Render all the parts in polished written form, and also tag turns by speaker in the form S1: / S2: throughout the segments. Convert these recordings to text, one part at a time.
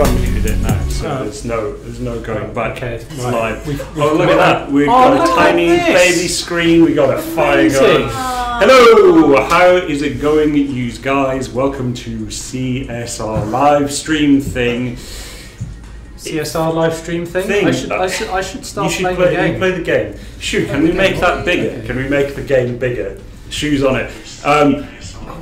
S1: unmuted it now, so there's no going back.
S2: Okay,
S1: it's
S2: right.
S1: live. Oh, look at that! We've got a tiny baby screen. We got a fire going. Hello, how is it going, you guys? Welcome to CSR live stream thing.
S2: CSR live stream thing? I should start playing the game.
S1: You play the game. Shoot, can we make that bigger? Okay. Can we make the game bigger? Shoes on it.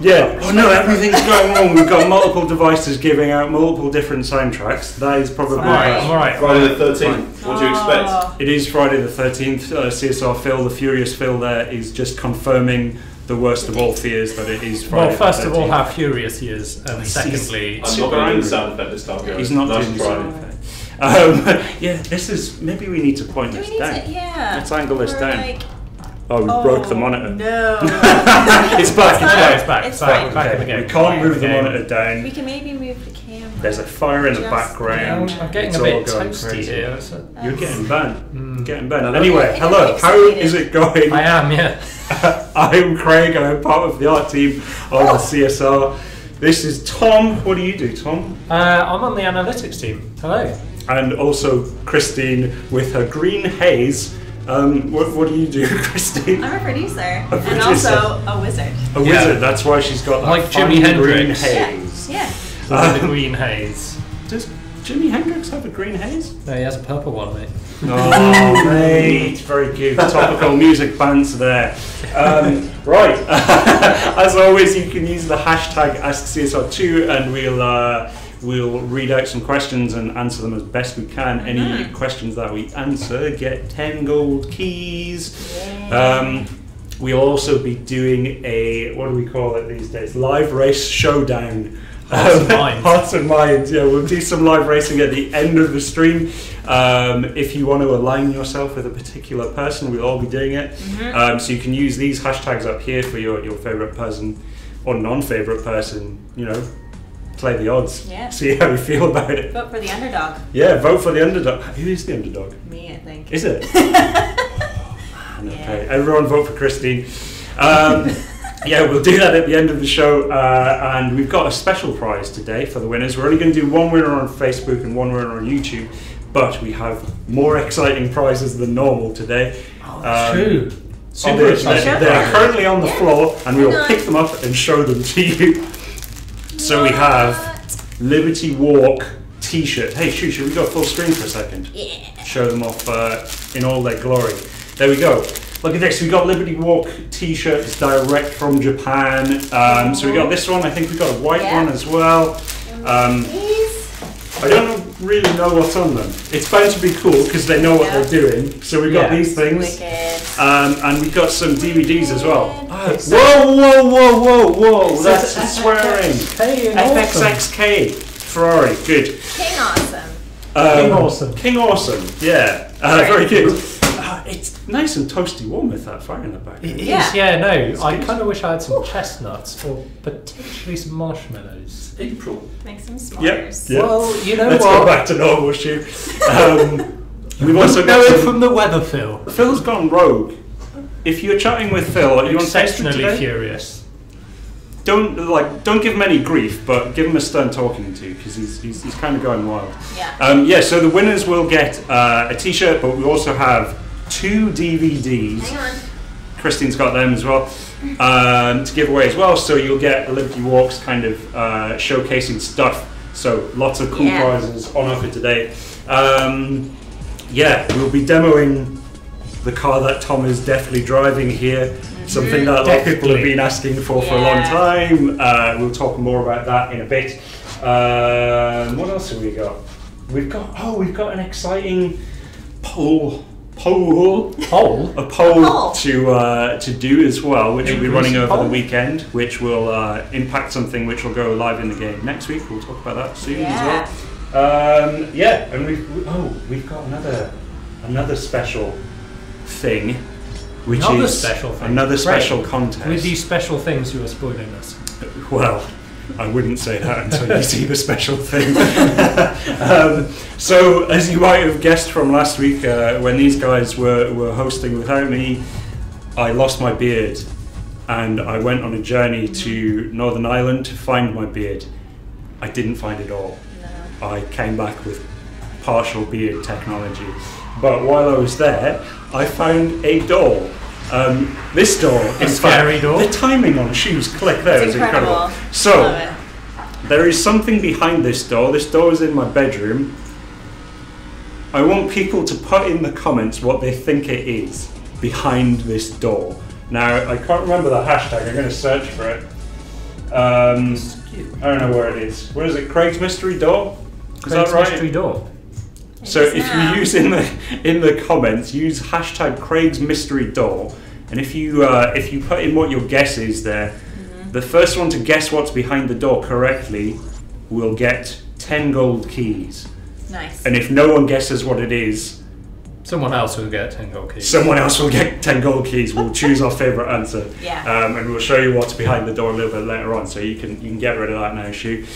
S1: Yeah. Oh no, everything's going wrong. We've got multiple devices giving out multiple different soundtracks. That is probably
S3: right. Friday the 13th. What do you expect?
S1: It is Friday the 13th. CSR Phil, the furious Phil, there is just confirming the worst of all fears that it is Friday.
S2: Well, first of all, how furious he is, and secondly,
S3: I'm not going to do the sound effect this time, guys.
S1: He's not doing the sound effect. Yeah, this is. Maybe we need to point this down. Let's angle this down. Oh, we broke the monitor.
S4: No.
S1: It's back.
S4: It's back.
S2: Back in the game.
S1: We can't move the monitor down.
S4: We can maybe move the camera.
S1: There's a fire in the background.
S2: I'm getting a bit toasty here.
S1: You're getting banned. You're getting banned. Anyway, hello. How is it going?
S2: I am, yeah.
S1: I'm Craig. I'm part of the art team of the CSR. This is Tom. What do you do, Tom?
S2: I'm on the analytics team. Hello.
S1: And also Christine with her green haze. What do you do, Christine?
S4: I'm a producer. And also a wizard.
S1: A wizard, that's why she's got that
S2: like Jimi Hendrix.
S1: Green haze.
S4: Yeah.
S2: The green haze.
S1: Does Jimi Hendrix have a green haze?
S2: No, he has a purple one, mate.
S1: Oh, mate, very cute. Topical music bands there. Right, as always, you can use the hashtag AskCSR2 and we'll read out some questions and answer them as best we can. Any questions that we answer get 10 gold keys.
S4: Yeah.
S1: We'll also be doing a, what do we call it these days? Live race showdown. Hearts and Minds. Yeah, we'll do some live racing at the end of the stream. If you want to align yourself with a particular person, we'll all be doing it. So you can use these hashtags up here for your favourite person or non-favourite person, you know. Play the odds. Yeah. See how you feel about it.
S4: Vote for the underdog.
S1: Yeah, vote for the underdog. Who is the underdog?
S4: Me, I think.
S1: Is it? Okay, everyone vote for Christine. Yeah, we'll do that at the end of the show, and we've got a special prize today for the winners. We're only going to do one winner on Facebook and one winner on YouTube, but we have more exciting prizes than normal today.
S2: Oh, that's true. Super exciting.
S1: They are currently on the floor, and we will pick them up and show them to you. So we have Liberty Walk t-shirt. Hey, should we go full screen for a second?
S4: Yeah.
S1: Show them off in all their glory. There we go. Look at this. We got Liberty Walk t-shirts direct from Japan. So we got this one. I think we got a white one as well. I don't really know what's on them. It's bound to be cool because they know what they're doing. So we got these things. And we got some DVDs as well. Whoa! That's swearing. FXXK Ferrari. Good.
S4: King Awesome.
S1: King Awesome. Yeah. Very good. It's nice and toasty warm with that fire in the back.
S2: It is, yeah, no. I kind of wish I had some chestnuts or potentially some marshmallows.
S3: April.
S4: Make some s'mores.
S1: Yep.
S2: Well, you know
S1: Let's
S2: what?
S1: go back to normal, shoot. We've also
S2: got
S1: got
S2: from the weather, Phil.
S1: Phil's gone rogue. If you're chatting with Phil, are you on Facebook
S2: exceptionally
S1: today?
S2: furious.
S1: Don't give him any grief, but give him a stern talking to because he's kind of going wild.
S4: Yeah.
S1: So the winners will get a t-shirt, but we also have 2 DVDs.
S4: Hang on.
S1: Christine's got them as well to give away as well. So you'll get Liberty Walks kind of showcasing stuff. So lots of cool prizes on offer today. We'll be demoing the car that Tom is definitely driving here. Something that a lot of people have been asking for a long time. We'll talk more about that in a bit. What else have we got? We've got an exciting poll to do as well, which will be running over the weekend, which will impact something which will go live in the game next week. We'll talk about that soon as well. And we've got another special thing, which is another special contest.
S2: With these special things, you are spoiling us.
S1: Well, I wouldn't say that until you see the special thing. So, as you might have guessed from last week, when these guys were hosting without me, I lost my beard, and I went on a journey to Northern Ireland to find my beard. I didn't find it all.
S4: No.
S1: I came back with partial beard technology. But while I was there, I found a door. This door, in fact,
S2: door.
S1: The timing on shoes click there is incredible. So,
S4: Love it.
S1: there is something behind this door. This door is in my bedroom. I want people to put in the comments what they think it is behind this door. Now, I can't remember the hashtag. I'm going to search for it. I don't know where it is. Where is it? Craig's Mystery Door? Is that right?
S2: Mystery Door.
S1: So if you use in the comments, use hashtag Craig's Mystery Door, and if you put in what your guess is there, the first one to guess what's behind the door correctly will get 10 gold keys.
S4: Nice.
S1: And if no one guesses what it is,
S2: someone else will get 10 gold keys.
S1: Someone else will get 10 gold keys. We'll choose our favourite answer.
S4: Yeah.
S1: And we'll show you what's behind the door a little bit later on, so you can get rid of that now, Shu.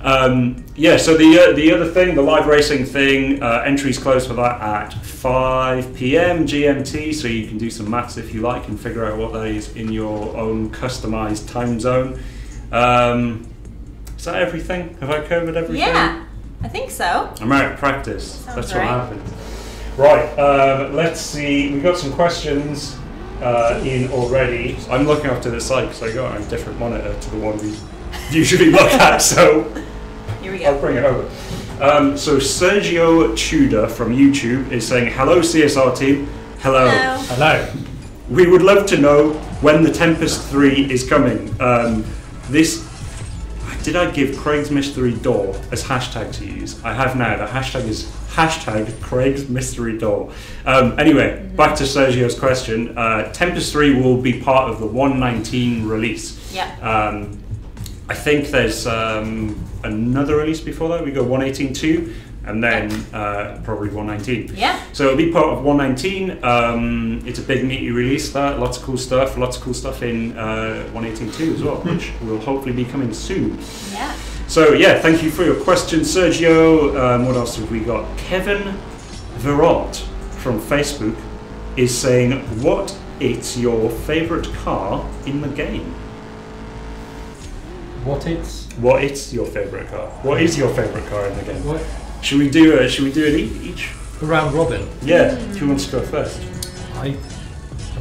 S1: So the other thing, the live racing thing, entries close for that at 5 p.m. GMT, so you can do some maths if you like and figure out what that is in your own customised time zone. Is that everything? Have I covered everything?
S4: Yeah, I think so.
S1: I'm out of practice.
S4: Sounds
S1: That's
S4: right.
S1: what happened. Right, let's see. We've got some questions in already. I'm looking up to the side because I got a different monitor to the one we usually look at, so
S4: Here we
S1: I'll
S4: go.
S1: bring it over. So Sergio Tudor from YouTube is saying, hello CSR team. Hello.
S2: Hello.
S1: We would love to know when the Tempest 3 is coming. Did I give Craig's Mystery Door as hashtag to use? I have now. The hashtag is hashtag Craig's Mystery Door. Anyway, back to Sergio's question. Tempest 3 will be part of the 119 release.
S4: Yeah.
S1: I think there's another release before that. We go 118.2 and then probably 119.
S4: Yeah.
S1: So it'll be part of 119. It's a big meaty release, that lots of cool stuff in 118.2 as well, which will hopefully be coming soon.
S4: Yeah.
S1: So yeah, thank you for your question, Sergio. What else have we got? Kevin Verot from Facebook is saying, what is your favourite car in the game?
S2: What is
S1: your favourite car? What is your favourite car in the game?
S2: What?
S1: Should we do it each?
S2: A round robin.
S1: Yeah. Who wants to go first?
S2: I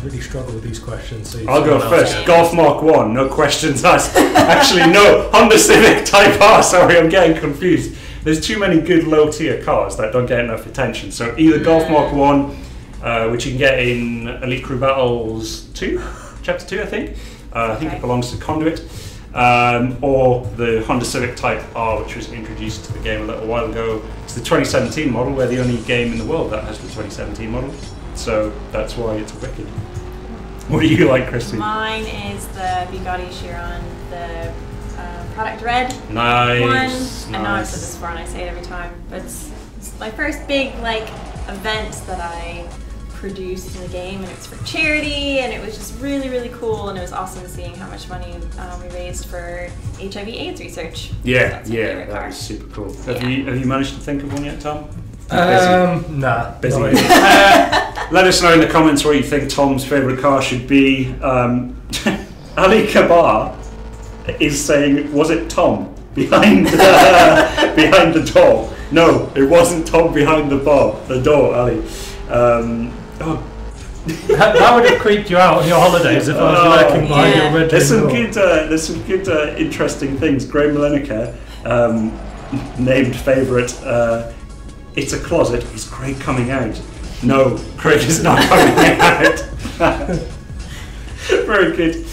S2: really struggle with these questions. So
S1: I'll go first. Golf Mark 1, no questions asked. Actually, no. Honda Civic Type R. Sorry, I'm getting confused. There's too many good low-tier cars that don't get enough attention. So either Golf Mark 1, which you can get in Elite Crew Battles 2, Chapter 2, I think. I think it belongs to Conduit. Or the Honda Civic Type R, which was introduced to the game a little while ago. It's the 2017 model. We're the only game in the world that has the 2017 model. So that's why it's wicked. What do you like, Christy?
S4: Mine is the Bugatti Chiron, the product red
S1: Nice.
S4: one. I know I've said this before and I say it every time, but it's my first big event that I produced in the game, and it's for charity, and it was just really, really cool, and it was awesome seeing how much money we raised for HIV/AIDS research.
S1: Yeah,
S4: So
S1: that was super cool. Have you managed to think of one yet, Tom?
S2: Nah.
S1: Busy. Let us know in the comments what you think Tom's favourite car should be. Ali Kabar is saying, was it Tom behind the door? No, it wasn't Tom behind the door, Ali.
S2: That would have creeped you out on your holidays if I was lurking behind your red door.
S1: There's some good interesting things. Graham Lineker named favourite. It's a closet. Is Craig coming out? No, Craig is not coming out. Very good.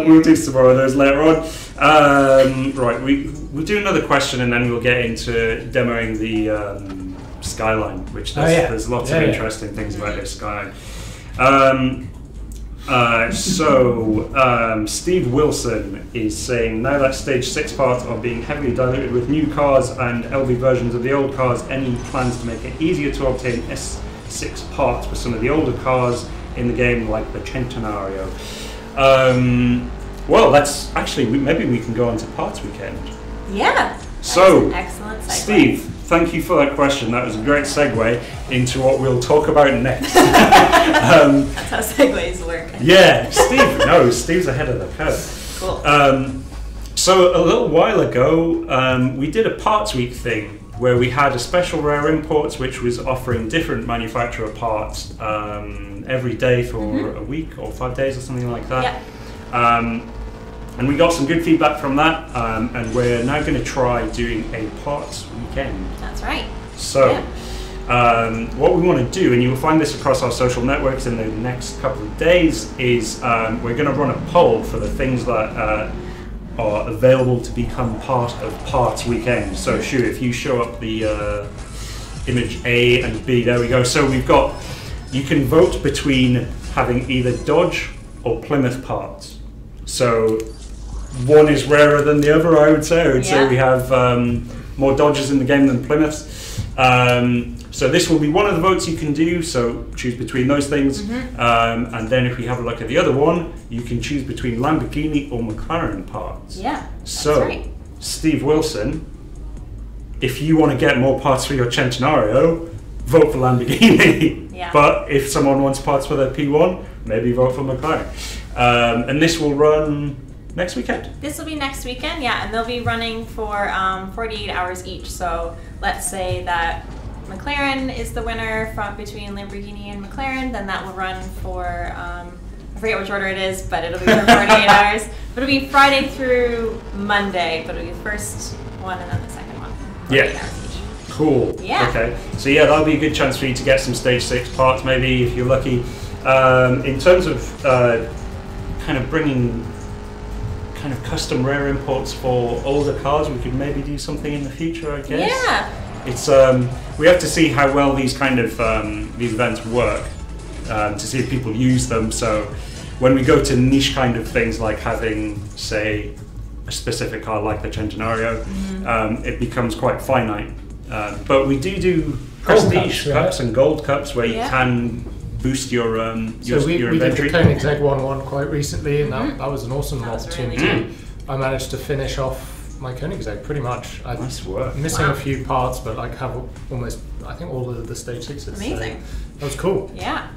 S1: We'll do some more of those later on. Right, we'll do another question and then we'll get into demoing the Skyline, which there's lots of interesting things about this Skyline. Steve Wilson is saying, now that Stage 6 parts are being heavily diluted with new cars and LV versions of the old cars, any plans to make it easier to obtain S6 parts for some of the older cars in the game, like the Centenario? Well, that's actually, maybe we can go on to Parts Weekend.
S4: Yeah.
S1: So,
S2: Excellent
S4: segue.
S1: Steve, thank you for that question. That was a great segue into what we'll talk about next.
S4: That's how segues work.
S1: Yeah, Steve's ahead of the curve.
S4: Cool.
S1: So a little while ago, we did a Parts Week thing where we had a special rare imports which was offering different manufacturer parts every day for a week or 5 days or something like that. And we got some good feedback from that, and we're now going to try doing a parts weekend.
S4: That's right.
S1: So what we want to do, and you will find this across our social networks in the next couple of days, is we're going to run a poll for the things that are available to become part of parts weekend. So Shu, if you show up the image A and B, there we go. So we've got, you can vote between having either Dodge or Plymouth parts. So one is rarer than the other, I would say. I would say we have more Dodges in the game than Plymouths. So this will be one of the votes you can do, so choose between those things. And then if we have a look at the other one, you can choose between Lamborghini or McLaren parts.
S4: Yeah,
S1: so,
S4: that's right.
S1: Steve Wilson, if you want to get more parts for your Centenario, vote for Lamborghini. But if someone wants parts for their P1, maybe vote for McLaren. And this will run next weekend.
S4: This will be next weekend, yeah, and they'll be running for 48 hours each. So let's say that McLaren is the winner from between Lamborghini and McLaren, then that will run for, I forget which order it is, but it'll be for 48 hours. But it'll be Friday through Monday, but it'll be the first one and then the second one. 48 hours each.
S1: Cool.
S4: Yeah.
S1: Okay. So yeah, that'll be a good chance for you to get some stage 6 parts, maybe, if you're lucky. In terms of kind of bringing kind of custom rare imports for older cars, we could maybe do something in the future, I guess.
S4: Yeah.
S1: It's we have to see how well these kind of these events work to see if people use them. So when we go to niche kind of things like having, say, a specific car like the Centenario, it becomes quite finite. But we do prestige cups and gold cups where you can boost your
S2: we
S1: inventory.
S2: did the Koenigsegg One quite recently, and that was an awesome opportunity.
S4: Really
S2: I managed to finish off my Koenigsegg pretty much.
S1: Nice work.
S2: Missing a few parts, but like have almost, I think, all of the stage 6s.
S4: Amazing.
S2: So that was cool.
S4: Yeah.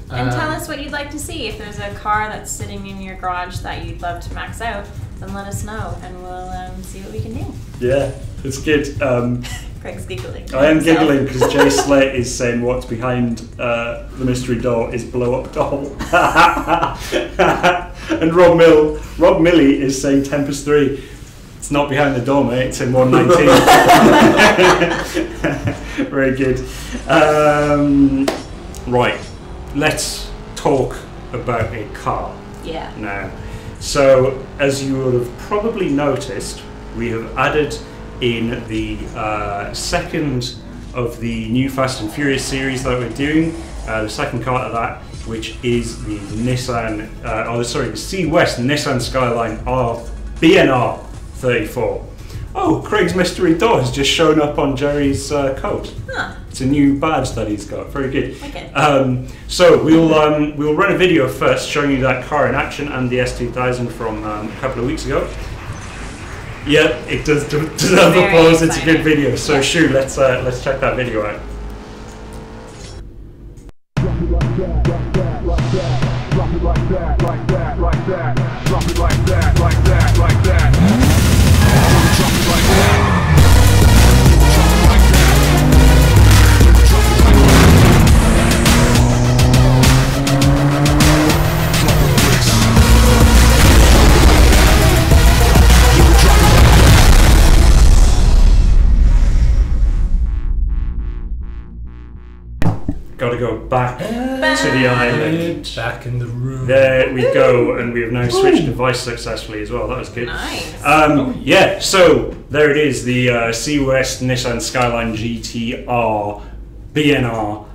S4: And tell us what you'd like to see. If there's a car that's sitting in your garage that you'd love to max out, then let us know, and we'll see what we can do.
S1: Yeah, it's good.
S4: Greg's giggling.
S1: I am giggling because Jay Slate is saying what's behind the mystery door is blow up doll. And Rob Milley is saying Tempest 3. It's not behind the door, mate. It's in 119. Very good. Right, let's talk about a car.
S4: Yeah.
S1: Now, so as you would have probably noticed, we have added in the second of the new Fast and Furious series that we're doing, the second car of that, which is the the C-West Nissan Skyline BNR 34. Oh, Craig's mystery door has just shown up on Jerry's coat.
S4: Huh.
S1: It's a new badge that he's got. Very good.
S4: Okay.
S1: So we'll run a video first showing you that car in action and the S2000 from a couple of weeks ago. Yeah, it does deserve applause. It's a good video. So Shu, let's check that video out. Got to go back to the island.
S2: Back in the room.
S1: There we go, and we have now switched device successfully as well. That was good.
S4: Nice.
S1: Yeah, so there it is, the C-West Nissan Skyline GT-R BNR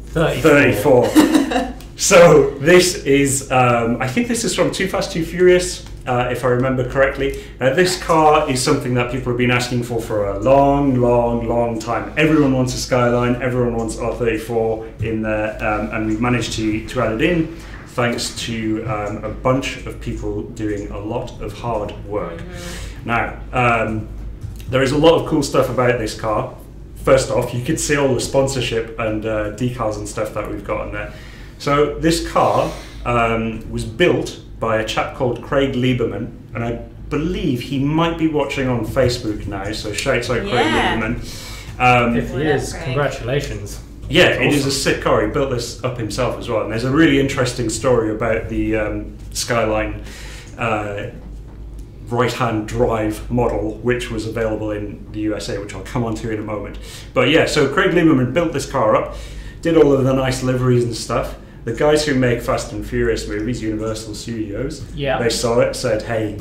S1: 34. So this is, I think this is from Too Fast, Too Furious, if I remember correctly. This car is something that people have been asking for a long time. Everyone wants a Skyline, everyone wants R34 in there, and we've managed to add it in thanks to a bunch of people doing a lot of hard work. Now, there is a lot of cool stuff about this car. First off, you can see all the sponsorship and decals and stuff that we've got on there. So this car was built by a chap called Craig Lieberman, and I believe he might be watching on Facebook now, so shouts out Craig Lieberman.
S2: If he is, congratulations.
S1: Yeah, it is a sick car. He built this up himself as well. And there's a really interesting story about the Skyline right-hand drive model, which was available in the USA, which I'll come on to in a moment. But yeah, so Craig Lieberman built this car up, did all of the nice liveries and stuff. The guys who make Fast and Furious movies, Universal Studios, they saw it, said, hey,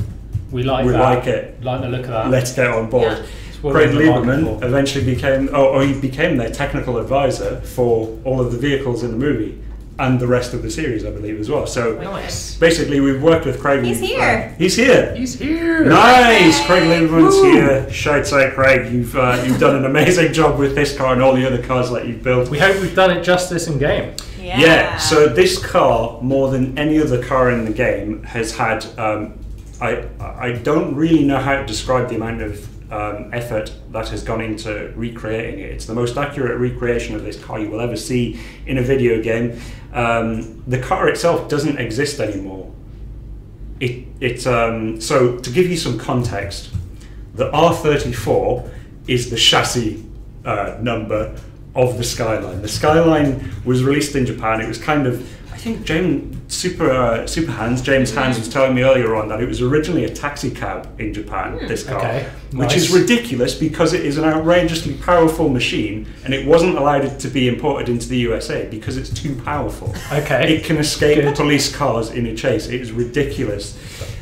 S1: we like it.
S2: Like the look of that.
S1: Let's get on board. Yeah. Craig Lieberman eventually became their technical advisor for all of the vehicles in the movie and the rest of the series, I believe, as well. So basically, we've worked with Craig.
S4: He's here.
S1: He's here.
S2: He's here.
S1: Nice. Yay. Craig Lieberman's here. Shouts out, Craig. You've done an amazing job with this car and all the other cars that you've built.
S2: We hope we've done it justice in game.
S1: Yeah. So this car, more than any other car in the game, has had. I don't really know how to describe the amount of effort that has gone into recreating it. It's the most accurate recreation of this car you will ever see in a video game. The car itself doesn't exist anymore. So to give you some context, the R34 is the chassis number of the Skyline. The Skyline was released in Japan. It was kind of, I think James Hans was telling me earlier on that it was originally a taxi cab in Japan, this car, which is ridiculous because it is an outrageously powerful machine and it wasn't allowed to be imported into the USA because it's too powerful. It can escape police cars in a chase. It is ridiculous.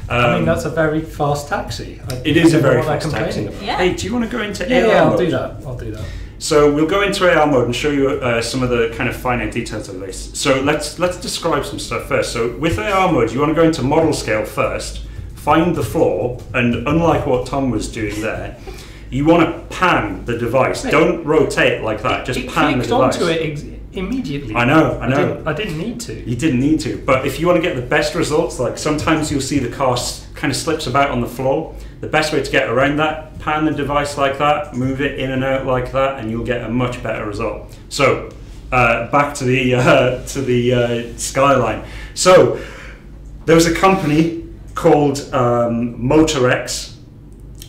S2: I mean, that's a very fast taxi.
S1: It is a very fast taxi.
S4: Yeah.
S1: Hey, do you want to go into AR
S2: mode?
S1: Yeah,
S2: I'll do that.
S1: So we'll go into AR mode and show you some of the kind of finer details of this. So let's describe some stuff first. So with AR mode, you want to go into model scale first, find the flaw, and unlike what Tom was doing there, you want to pan the device. Wait, don't rotate like that. Just pan the device.
S2: Onto it immediately.
S1: I know.
S2: I didn't need to.
S1: You didn't need to. But if you want to get the best results, like sometimes you'll see the car kind of slips about on the floor. The best way to get around that, pan the device like that, move it in and out like that, and you'll get a much better result. So back to the Skyline. So there was a company called Motorex,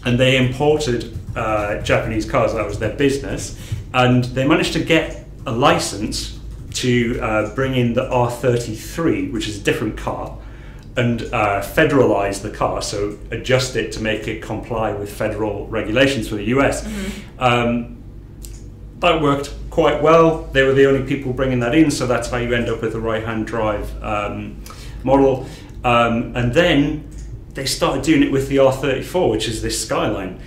S1: and they imported Japanese cars. That was their business, and they managed to get a license to bring in the R33, which is a different car, and federalize the car, so adjust it to make it comply with federal regulations for the US. That worked quite well. They were the only people bringing that in, so that's how you end up with a right-hand drive model. And then they started doing it with the R34, which is this Skyline.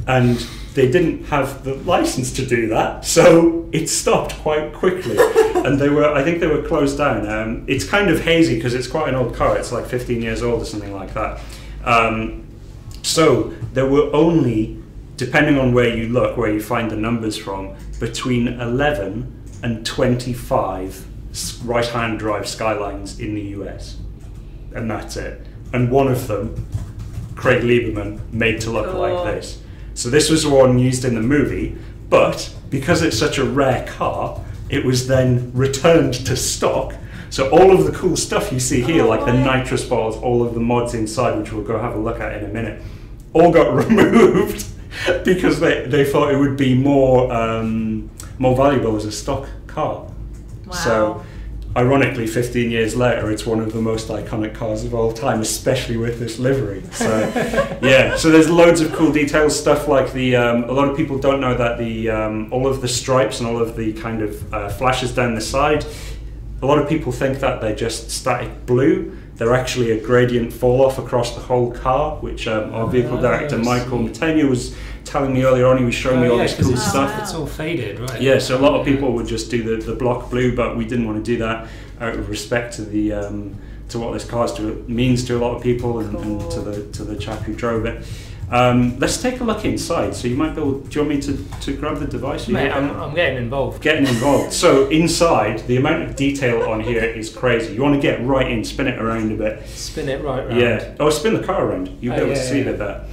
S1: And they didn't have the license to do that, so it stopped quite quickly. And I think they were closed down. It's kind of hazy because it's quite an old car. It's like 15 years old or something like that. So there were only, depending on where you look, where you find the numbers from, between 11 and 25 right-hand drive Skylines in the US. And that's it. And one of them, Craig Lieberman, made to look like this. So this was the one used in the movie, but because it's such a rare car, it was then returned to stock. So all of the cool stuff you see here, like the nitrous balls, all of the mods inside, which we'll go have a look at in a minute, all got removed because they thought it would be more valuable as a stock car.
S4: Wow.
S1: So ironically, 15 years later, it's one of the most iconic cars of all time, especially with this livery. So, yeah. So there's loads of cool details, stuff like the. A lot of people don't know that the all of the stripes and all of the kind of flashes down the side. A lot of people think that they're just static blue. They're actually a gradient fall off across the whole car, which our vehicle director Michael Matenia was telling me earlier on. He was showing me all this cool stuff.
S2: It's all faded, right?
S1: Yeah, so a lot of people would just do the block blue, but we didn't want to do that out of respect to the to what this car means to a lot of people and to the chap who drove it. Let's take a look inside. So you might be able. Do you want me to grab the device?
S2: Mate, I'm getting involved.
S1: Getting involved. So inside, the amount of detail on here is crazy. You want to get right in, spin it around a bit.
S2: Spin it right around.
S1: Yeah. Oh, spin the car around. You'll be able to see a bit better.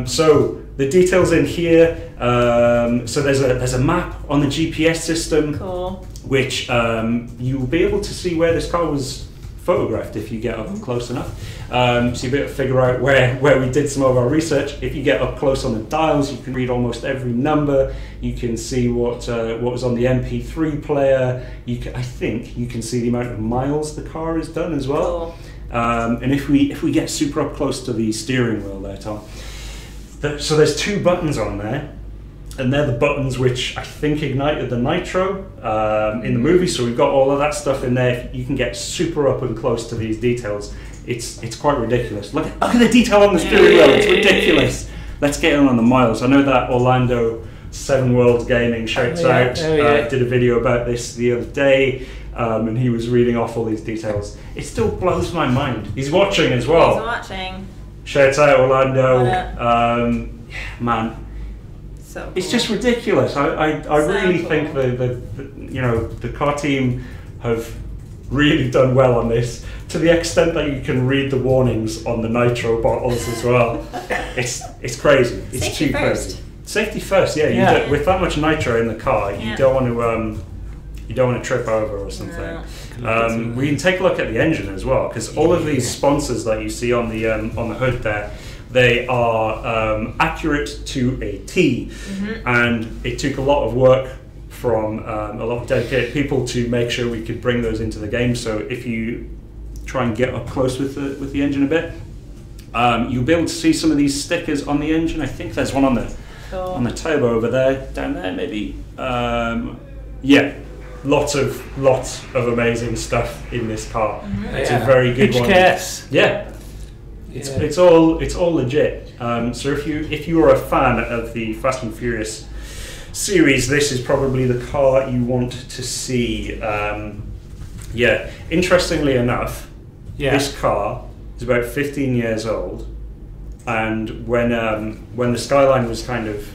S1: So the details in here. So there's a map on the GPS system,
S4: cool,
S1: which you'll be able to see where this car was photographed if you get up close enough. So you'll be able to figure out where we did some of our research. If you get up close on the dials, you can read almost every number. You can see what was on the MP3 player. I think you can see the amount of miles the car has done as well.
S4: Cool.
S1: And if we get super up close to the steering wheel there, Tom, so there's 2 buttons on there, and they're the buttons which I think ignited the nitro in the movie. So we've got all of that stuff in there. You can get super up and close to these details. It's quite ridiculous. Look at the detail on the steering wheel. It's ridiculous. Let's get on the miles. I know that Orlando 7 World Gaming shouts out did a video about this the other day. And he was reading off all these details. It still blows my mind. He's watching as well.
S4: He's watching.
S1: Shouts out Orlando. Man,
S4: so cool.
S1: It's just ridiculous. I really think the car team have really done well on this, to the extent that you can read the warnings on the nitro bottles as well. It's crazy. It's
S4: Safety
S1: too
S4: first.
S1: crazy. Safety first, yeah. With that much nitro in the car, you don't want to. You don't want to trip over or something. No. We can take a look at the engine as well, because all of these sponsors that you see on the hood there, they are accurate to a T, and it took a lot of work from a lot of dedicated people to make sure we could bring those into the game. So if you try and get up close with the engine a bit, you'll be able to see some of these stickers on the engine. I think there's one on the turbo over there, down there maybe. Lots of amazing stuff in this car. It's a very good one. Yeah. It's all legit. So if you are a fan of the Fast and Furious series, this is probably the car you want to see. Interestingly enough, this car is about 15 years old, and when the Skyline was kind of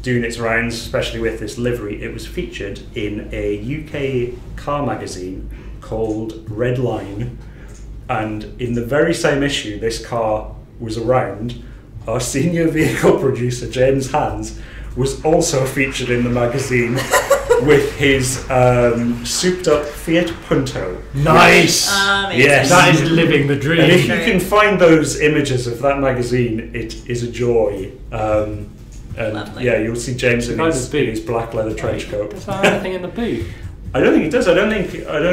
S1: doing its rounds, especially with this livery, it was featured in a UK car magazine called Red Line, and in the very same issue this car was around, our senior vehicle producer James Hans was also featured in the magazine with his souped up Fiat Punto.
S2: Nice!
S1: Yes.
S2: That is living the dream.
S1: And if you can find those images of that magazine, it is a joy. And you'll see James in his black leather trench coat.
S2: Does that have anything in the boot?
S1: I don't think it does. I don't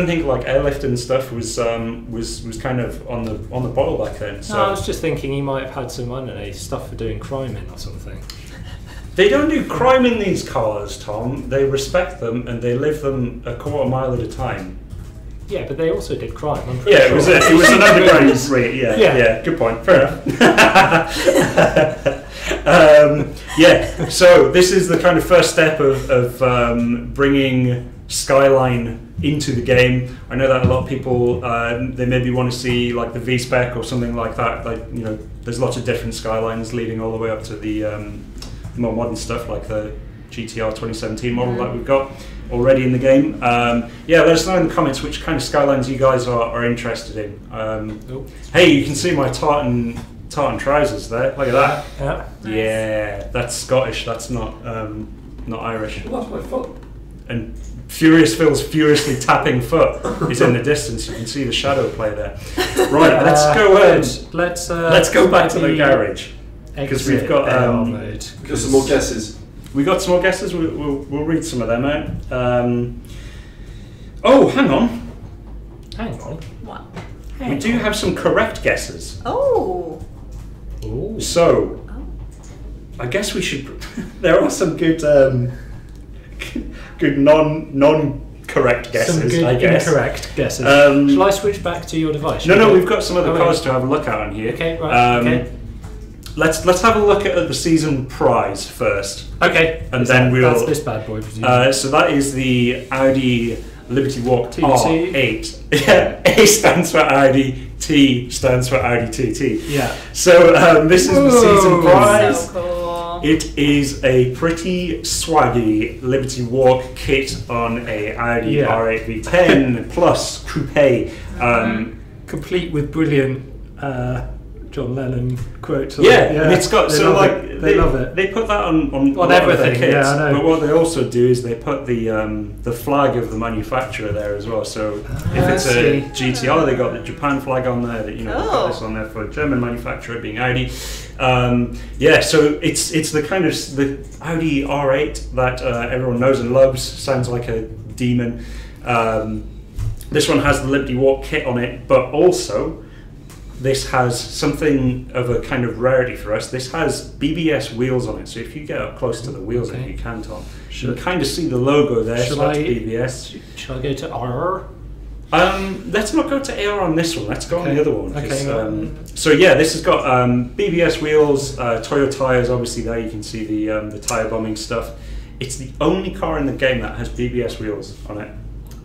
S1: think like airlift and stuff was kind of on the bottle back then. So
S2: no, I was just thinking he might have had some, I don't know, stuff for doing crime in or something.
S1: They don't do crime in these cars, Tom. They respect them and they live them a quarter mile at a time.
S2: Yeah, but they also did crime. I'm
S1: pretty sure. It was an underground rate. Yeah. Good point. Fair enough. So this is the kind of first step of bringing Skyline into the game. I know that a lot of people they maybe want to see like the V-Spec or something like that. Like, you know, there's lots of different Skylines leading all the way up to the more modern stuff like the GT-R 2017 model that we've got already in the game. Let us know in the comments which kind of Skylines you guys are interested in. Hey, you can see my tartan trousers there. Look at that. Yeah, that's Scottish. That's not Irish.
S3: Well, that's my foot.
S1: And Furious Phil's furiously tapping foot is in the distance. You can see the shadow play there. Right, let's go. Let's go back to the garage because we've got
S3: some more guesses.
S1: We got some more guesses. We'll read some of them out. Hang on.
S4: What?
S1: We do have some correct guesses.
S4: Oh.
S1: Ooh. So, I guess we should. There are some good, good non-correct guesses.
S2: Some good
S1: I guess.
S2: Incorrect guesses. Shall I switch back to your device?
S1: No. We've got some other cars to have a look at on here.
S2: Okay, right. Okay.
S1: Let's have a look at the season prize first.
S2: Okay.
S1: And then
S2: that's this bad boy.
S1: So that is the Audi Liberty Walk R8.
S2: Yeah.
S1: A stands for Audi, T stands for Audi TT.
S2: Yeah.
S1: So this is the season prize.
S4: So cool.
S1: It is a pretty swaggy Liberty Walk kit on a Audi R8 V10 Plus Coupe.
S2: Complete with brilliant John Lennon quote.
S1: And it's got
S2: they love it.
S1: They put that on
S2: everything.
S1: Kits,
S2: I know.
S1: but what they also do is they put the flag of the manufacturer there as well. So if it's a GT-R, they got the Japan flag on there. That they put this on there for a German manufacturer, being Audi. So it's the kind of the Audi R8 that everyone knows and loves. Sounds like a demon. This one has the Liberty Walk kit on it, but also this has something of a kind of rarity for us. This has BBS wheels on it, so if you get up close to the wheels, if you can, Tom, you can kind of see the logo there. So that's BBS.
S2: Should I go to R?
S1: Let's not go to AR on this one. Let's go on the other one.
S2: Okay.
S1: So yeah, this has got BBS wheels, Toyo tires. Obviously, there you can see the tire bombing stuff. It's the only car in the game that has BBS wheels on it,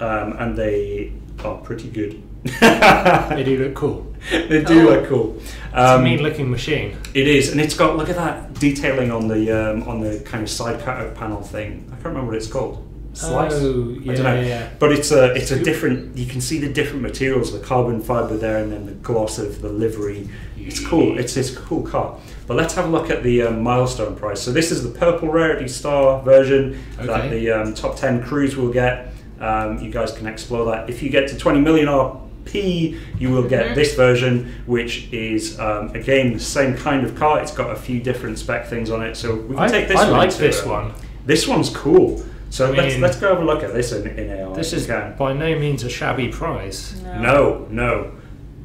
S1: and they are pretty good.
S2: They do look cool.
S1: They do look cool.
S2: It's a mean-looking machine.
S1: It is, and it's got, look at that detailing on the kind of side cutout panel thing. I can't remember what it's called. Slice.
S2: Oh, yeah,
S1: I don't know.
S2: Yeah.
S1: But it's a different. You can see the different materials, the carbon fiber there, and then the gloss of the livery. It's cool. It's a cool car. But let's have a look at the milestone price. So this is the purple rarity star version that the top 10 crews will get. You guys can explore that. If you get to 20 million RP, you will get this version, which is again the same kind of car. It's got a few different spec things on it. So we can take this one.
S2: I like this one.
S1: This one's cool. So let's go have a look at this in AR.
S2: This is by no means a shabby price.
S1: No.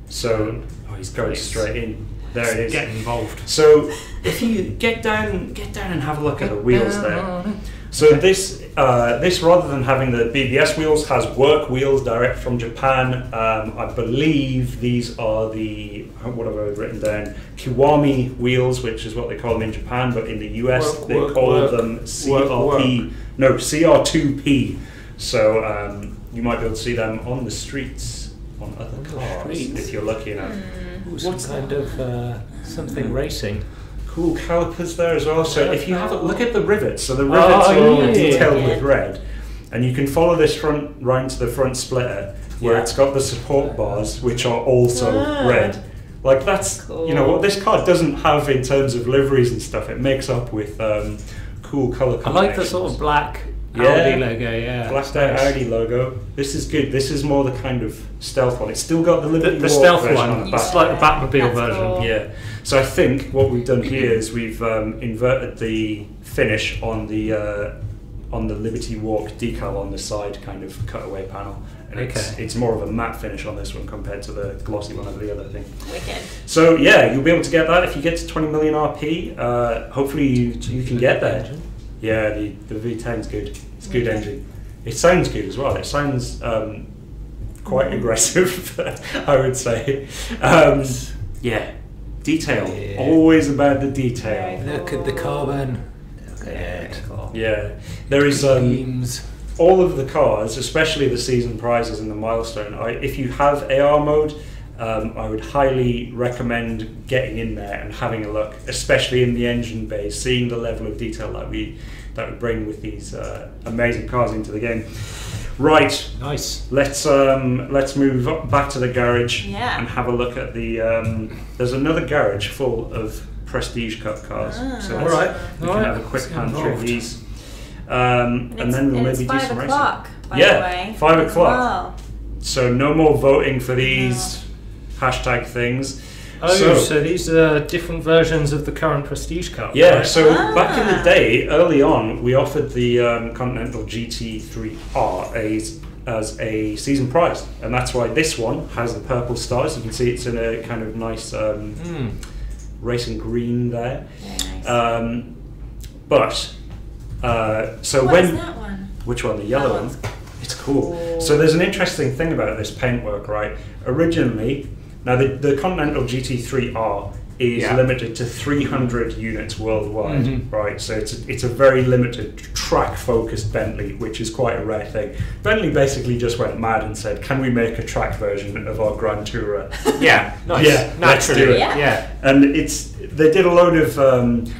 S1: So he's going straight in. There it is.
S2: Get involved.
S1: So if you get down and have a look at the wheels there. So this rather than having the BBS wheels, has work wheels direct from Japan. I believe these are the, what have I written down? Kiwami wheels, which is what they call them in Japan, but in the US they call them CR2P. So you might be able to see them on the streets on other cars if you're lucky enough.
S2: What's kind of something racing?
S1: Cool calipers there as well. So if you have a look at the rivets, so the rivets are all detailed with red, and you can follow this front round to the front splitter where it's got the support bars, which are also red. Like that's you know what this car doesn't have in terms of liveries and stuff. It makes up with cool color combinations.
S2: I like the sort of black Audi logo.
S1: Blacked out Audi logo. This is good. This is more the kind of stealth one. It's still got the Liberty
S2: the
S1: Walk
S2: stealth
S1: version
S2: one.
S1: on the back.
S2: It's like the Batmobile version.
S4: Cool.
S1: Yeah. So I think what we've done here is we've inverted the finish on the Liberty Walk decal on the side kind of cutaway panel. And it's more of a matte finish on this one compared to the glossy one of the other thing.
S4: Wicked.
S1: So yeah, you'll be able to get that if you get to 20 million RP. Hopefully you can get there.
S2: Engine.
S1: Yeah, the V10's good. It's a good engine. It sounds good as well. It sounds quite aggressive, I would say. Yeah. Detail. Always about the detail.
S2: Look at the carbon. Look at it.
S1: Yeah. There is all of the cars, especially the season prizes and the milestone. If you have AR mode, I would highly recommend getting in there and having a look, especially in the engine bay, seeing the level of detail that we bring with these amazing cars into the game. Right.
S2: Nice.
S1: Let's move back to the garage and have a look at the. There's another garage full of Prestige Cup cars. So we can have a quick pan through these, and then we'll maybe do some racing.
S4: By the way,
S1: 5 o'clock.
S4: Well.
S1: So no more voting for these hashtag things.
S2: So these are different versions of the current Prestige Cup.
S1: Yeah,
S2: right?
S1: so back in the day, early on, we offered the Continental GT-R as a season prize, and that's why this one has the purple stars. You can see it's in a kind of nice racing green there.
S4: Very nice.
S1: So
S4: what is that one?
S1: Which one? The yellow one. It's cool. So there's an interesting thing about this paintwork, right? Originally, now the Continental GT-R is limited to 300 units worldwide, right? So it's a very limited track-focused Bentley, which is quite a rare thing. Bentley basically just went mad and said, "Can we make a track version of our Grand Tourer?"
S2: Yeah, nice.
S1: Yeah,
S2: naturally.
S1: Let's do it.
S2: Yeah.
S1: And they did a load of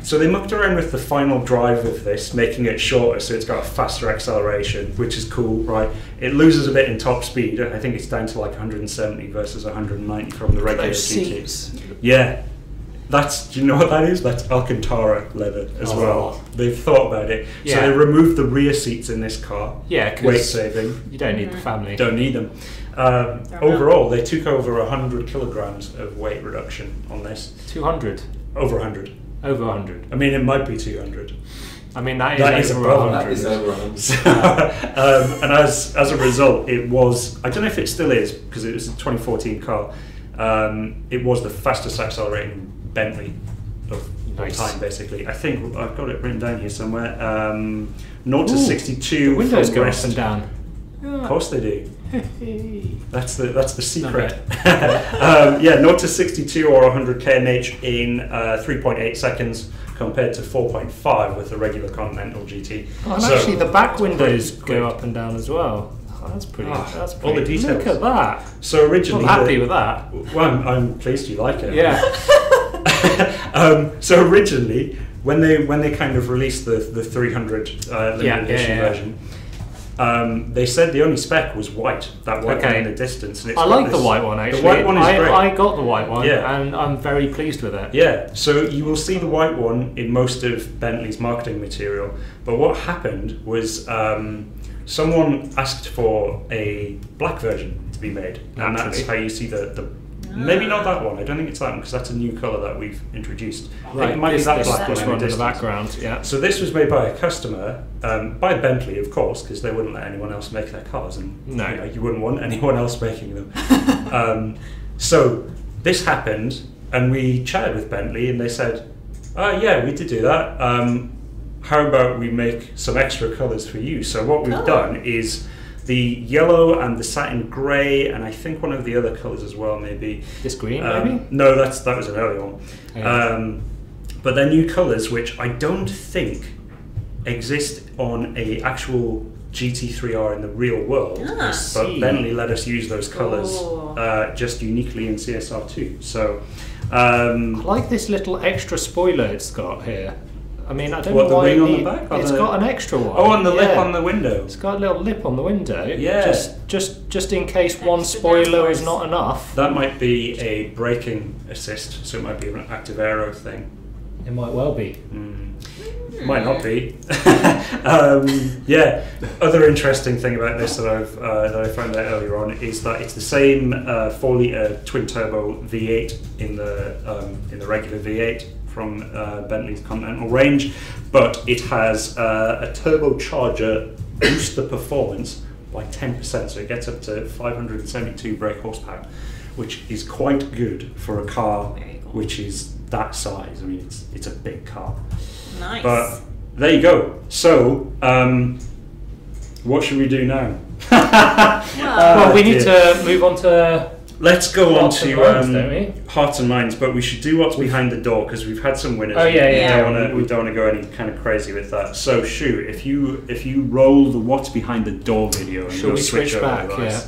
S1: so they mucked around with the final drive of this, making it shorter, so it's got a faster acceleration, which is cool, right? It loses a bit in top speed. I think it's down to like 170 versus 190 from the regular GT. Yeah, do you know what that is? That's Alcantara leather as well. They've thought about it. Yeah. So they removed the rear seats in this car.
S2: Yeah,
S1: weight saving.
S2: You don't need the family.
S1: Don't need them. Overall, they took over 100 kilograms of weight reduction on this.
S2: 200?
S1: Over 100.
S2: Over 100.
S1: I mean, it might be 200.
S2: I mean, that is
S1: above 100.
S3: That is over 100.
S1: So, and as a result, it was, I don't know if it still is, because it was a 2014 car, it was the fastest accelerating Bentley of all time, basically. I think I've got it written down here somewhere. 0 to 62.
S2: The windows go up and down.
S1: Of course they do. That's the secret. Yeah, 0 to 62 or 100 km/h in 3.8 seconds compared to 4.5 with the regular Continental GT.
S2: Oh, and actually the back windows go up and down as well. Oh, that's pretty. That's pretty.
S1: All the details.
S2: Look at that.
S1: So originally,
S2: I'm happy with that.
S1: Well, I'm pleased you like it.
S2: Yeah.
S1: So originally, when they kind of released the 300 limited edition version. They said the only spec was white, that white one in the distance. And
S2: I like the white one, actually.
S1: The white one is great.
S2: I got the white one, and I'm very pleased with it.
S1: Yeah, so you will see the white one in most of Bentley's marketing material. But what happened was someone asked for a black version to be made. And that's how you see the maybe not that one. I don't think it's that one because that's a new colour that we've introduced.
S2: Right,
S1: it might be that black one
S2: in the background. Yeah.
S1: So this was made by a customer, by Bentley, of course, because they wouldn't let anyone else make their cars, and you wouldn't want anyone else making them. So this happened, and we chatted with Bentley, and they said, "Oh yeah, we did do that. How about we make some extra colours for you?" So what we've done is the yellow and the satin grey, and I think one of the other colours as well, maybe.
S2: This green, maybe?
S1: No, that was an early one. Yeah. But they're new colours, which I don't think exist on a actual GT3R in the real world. But Bentley let us use those colours just uniquely in CSR2. So
S2: I like this little extra spoiler it's got here. I mean, I don't know
S1: why
S2: the
S1: wing on the back?
S2: It's got an extra one.
S1: Oh, and the lip on the window.
S2: It's got a little lip on the window.
S1: Yeah.
S2: Just in case one spoiler is not enough.
S1: That might be a braking assist, so it might be an active aero thing.
S2: It might well be.
S1: Might not be. Yeah. Other interesting thing about this that I found out earlier on is that it's the same 4-litre twin turbo V8 in the regular V8 from Bentley's Continental range, but it has a turbocharger boost the performance by 10%, so it gets up to 572 brake horsepower, which is quite good for a car which is that size. I mean, it's a big car.
S4: Nice.
S1: But there you go. So, what should we do now?
S2: Well, we need to move on to.
S1: Let's go on
S2: Hearts
S1: to
S2: and Minds,
S1: Hearts and Minds, but we should do what's behind the door because we've had some winners.
S2: Oh yeah.
S1: We don't want to go any kind of crazy with that. So, Shu, if you roll the what's behind the door video, and
S2: Shall we switch back? Yeah.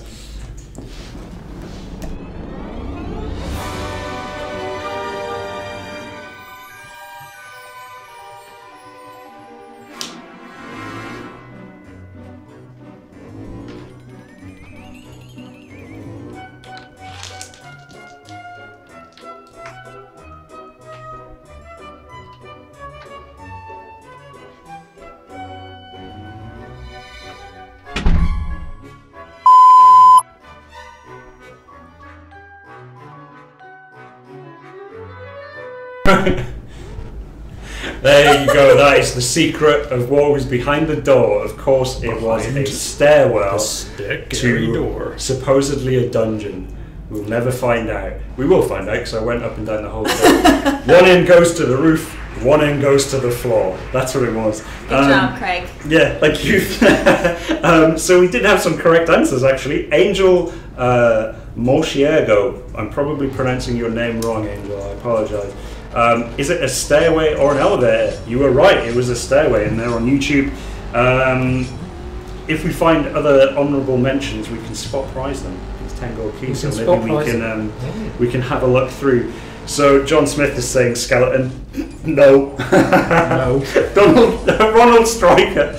S1: There you go, that is the secret of what was behind the door. Of course, it was a stairwell to
S2: door.
S1: Supposedly a dungeon. We'll never find out. We will find out because I went up and down the whole thing. One end goes to the roof, one end goes to the floor. That's what it was.
S4: Good job, Craig.
S1: Yeah, thank you. So we did have some correct answers, actually. Angel Morciego. I'm probably pronouncing your name wrong, Angel. I apologize. Is it a stairway or an elevator? You were right, it was a stairway, and they're on YouTube. If we find other honourable mentions, we can spot prize them. It's 10 gold keys, so maybe we can have a look through. So John Smith is saying skeleton. No.
S2: No.
S1: Ronald Stryker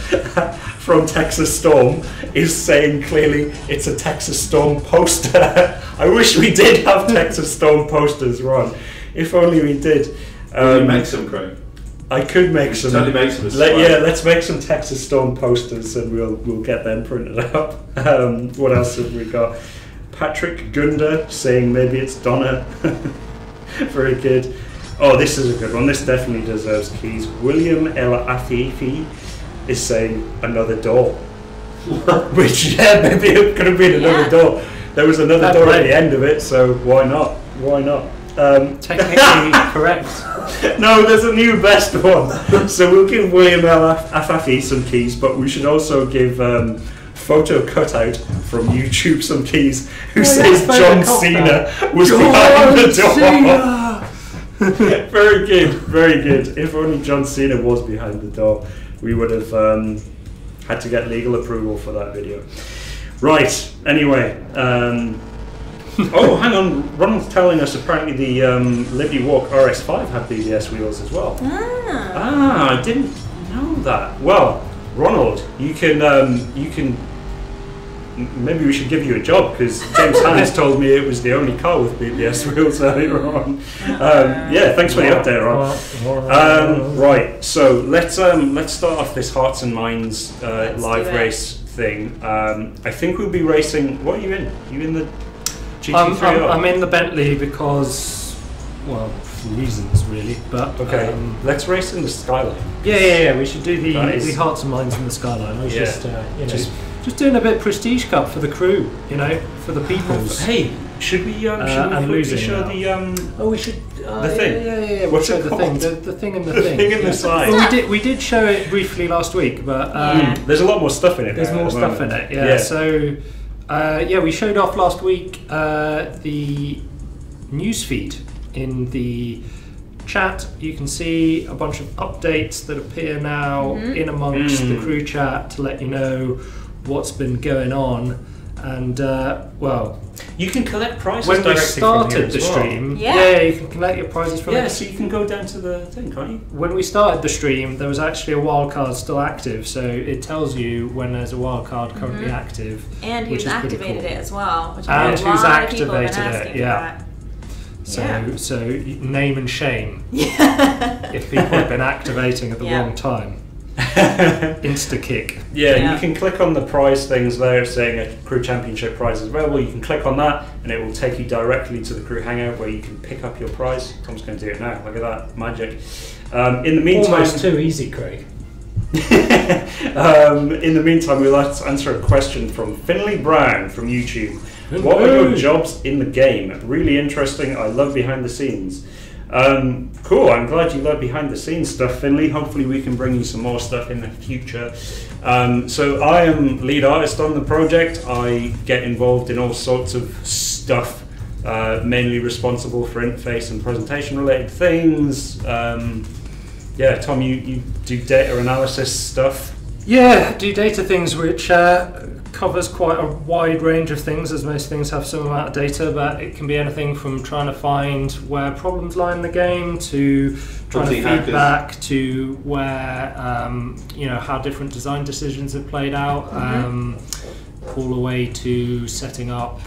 S1: from Texas Storm is saying clearly it's a Texas Storm poster. I wish we did have Texas Storm posters, Ron. If only we did.
S3: Will you make some, Craig?
S1: I could make some.
S3: Totally make some.
S1: Let's make some Texas Storm posters and we'll get them printed out. What else have we got? Patrick Gunda saying maybe it's Donna. Very good. Oh, this is a good one. This definitely deserves keys. William El Afifi is saying another door. Which, maybe it could have been another door. There was another door at the end of it, so why not? Why not?
S2: Technically correct.
S1: No, there's a new best one. So we'll give William El Afifi some keys, but we should also give Photo Cutout from YouTube some keys, who says John Cena was behind the door. Very good, very good. If only John Cena was behind the door, we would have had to get legal approval for that video. Right, anyway. Oh, hang on. Ronald's telling us apparently the Liberty Walk RS5 had BBS wheels as well. I didn't know that. Well, Ronald, you can. Maybe we should give you a job, because James Hannes told me it was the only car with BBS wheels earlier on. Yeah, thanks for the update, Ron. Right, so let's start off this Hearts and Minds live race thing. I think we'll be racing. What are you in? Are you in the GT3R?
S2: I'm in the Bentley because, well, for reasons really. But
S1: okay, let's race in the Skyline.
S2: Yeah. We should do the Hearts and Minds in the Skyline. I was just doing a bit Prestige Cup for the crew, for the peoples.
S1: Hey, should we show the
S2: we should
S1: the thing?
S2: Yeah.
S1: What's
S2: we'll
S1: it
S2: show
S1: called?
S2: the thing in the thing.
S1: The thing in the side.
S2: Well, we did show it briefly last week, but
S1: there's a lot more stuff in it.
S2: There's more stuff in it. Yeah. So we showed off last week the newsfeed in the chat. You can see a bunch of updates that appear now in amongst the crew chat to let you know what's been going on. And
S1: you can collect prizes
S2: when we started the
S1: well.
S2: stream. Yeah, you can collect your prizes from it.
S1: So you can go down to the thing, can't you?
S2: When we started the stream, there was actually a wildcard still active, so it tells you when there's a wildcard currently active,
S4: and who's activated it as well, which
S2: and
S4: a lot
S2: who's activated
S4: of people have been asking
S2: it. Yeah. So name and shame. If people have been activating at the wrong time. Insta kick.
S1: Yeah, you can click on the prize things there saying a crew championship prize is available. You can click on that and it will take you directly to the crew hangout where you can pick up your prize. Tom's going to do it now. Look at that magic. In the meantime,
S2: almost too easy, Craig.
S1: In the meantime, we'll answer a question from Finley Brown from YouTube. What are your jobs in the game? Really interesting. I love behind the scenes. Cool, I'm glad you love behind the scenes stuff, Finley. Hopefully we can bring you some more stuff in the future. So I am lead artist on the project. I get involved in all sorts of stuff, mainly responsible for interface and presentation related things. Tom, you do data analysis stuff?
S2: Yeah, do data things, which covers quite a wide range of things, as most things have some amount of data, but it can be anything from trying to find where problems lie in the game to trying to feedback to where how different design decisions have played out, all the way to setting up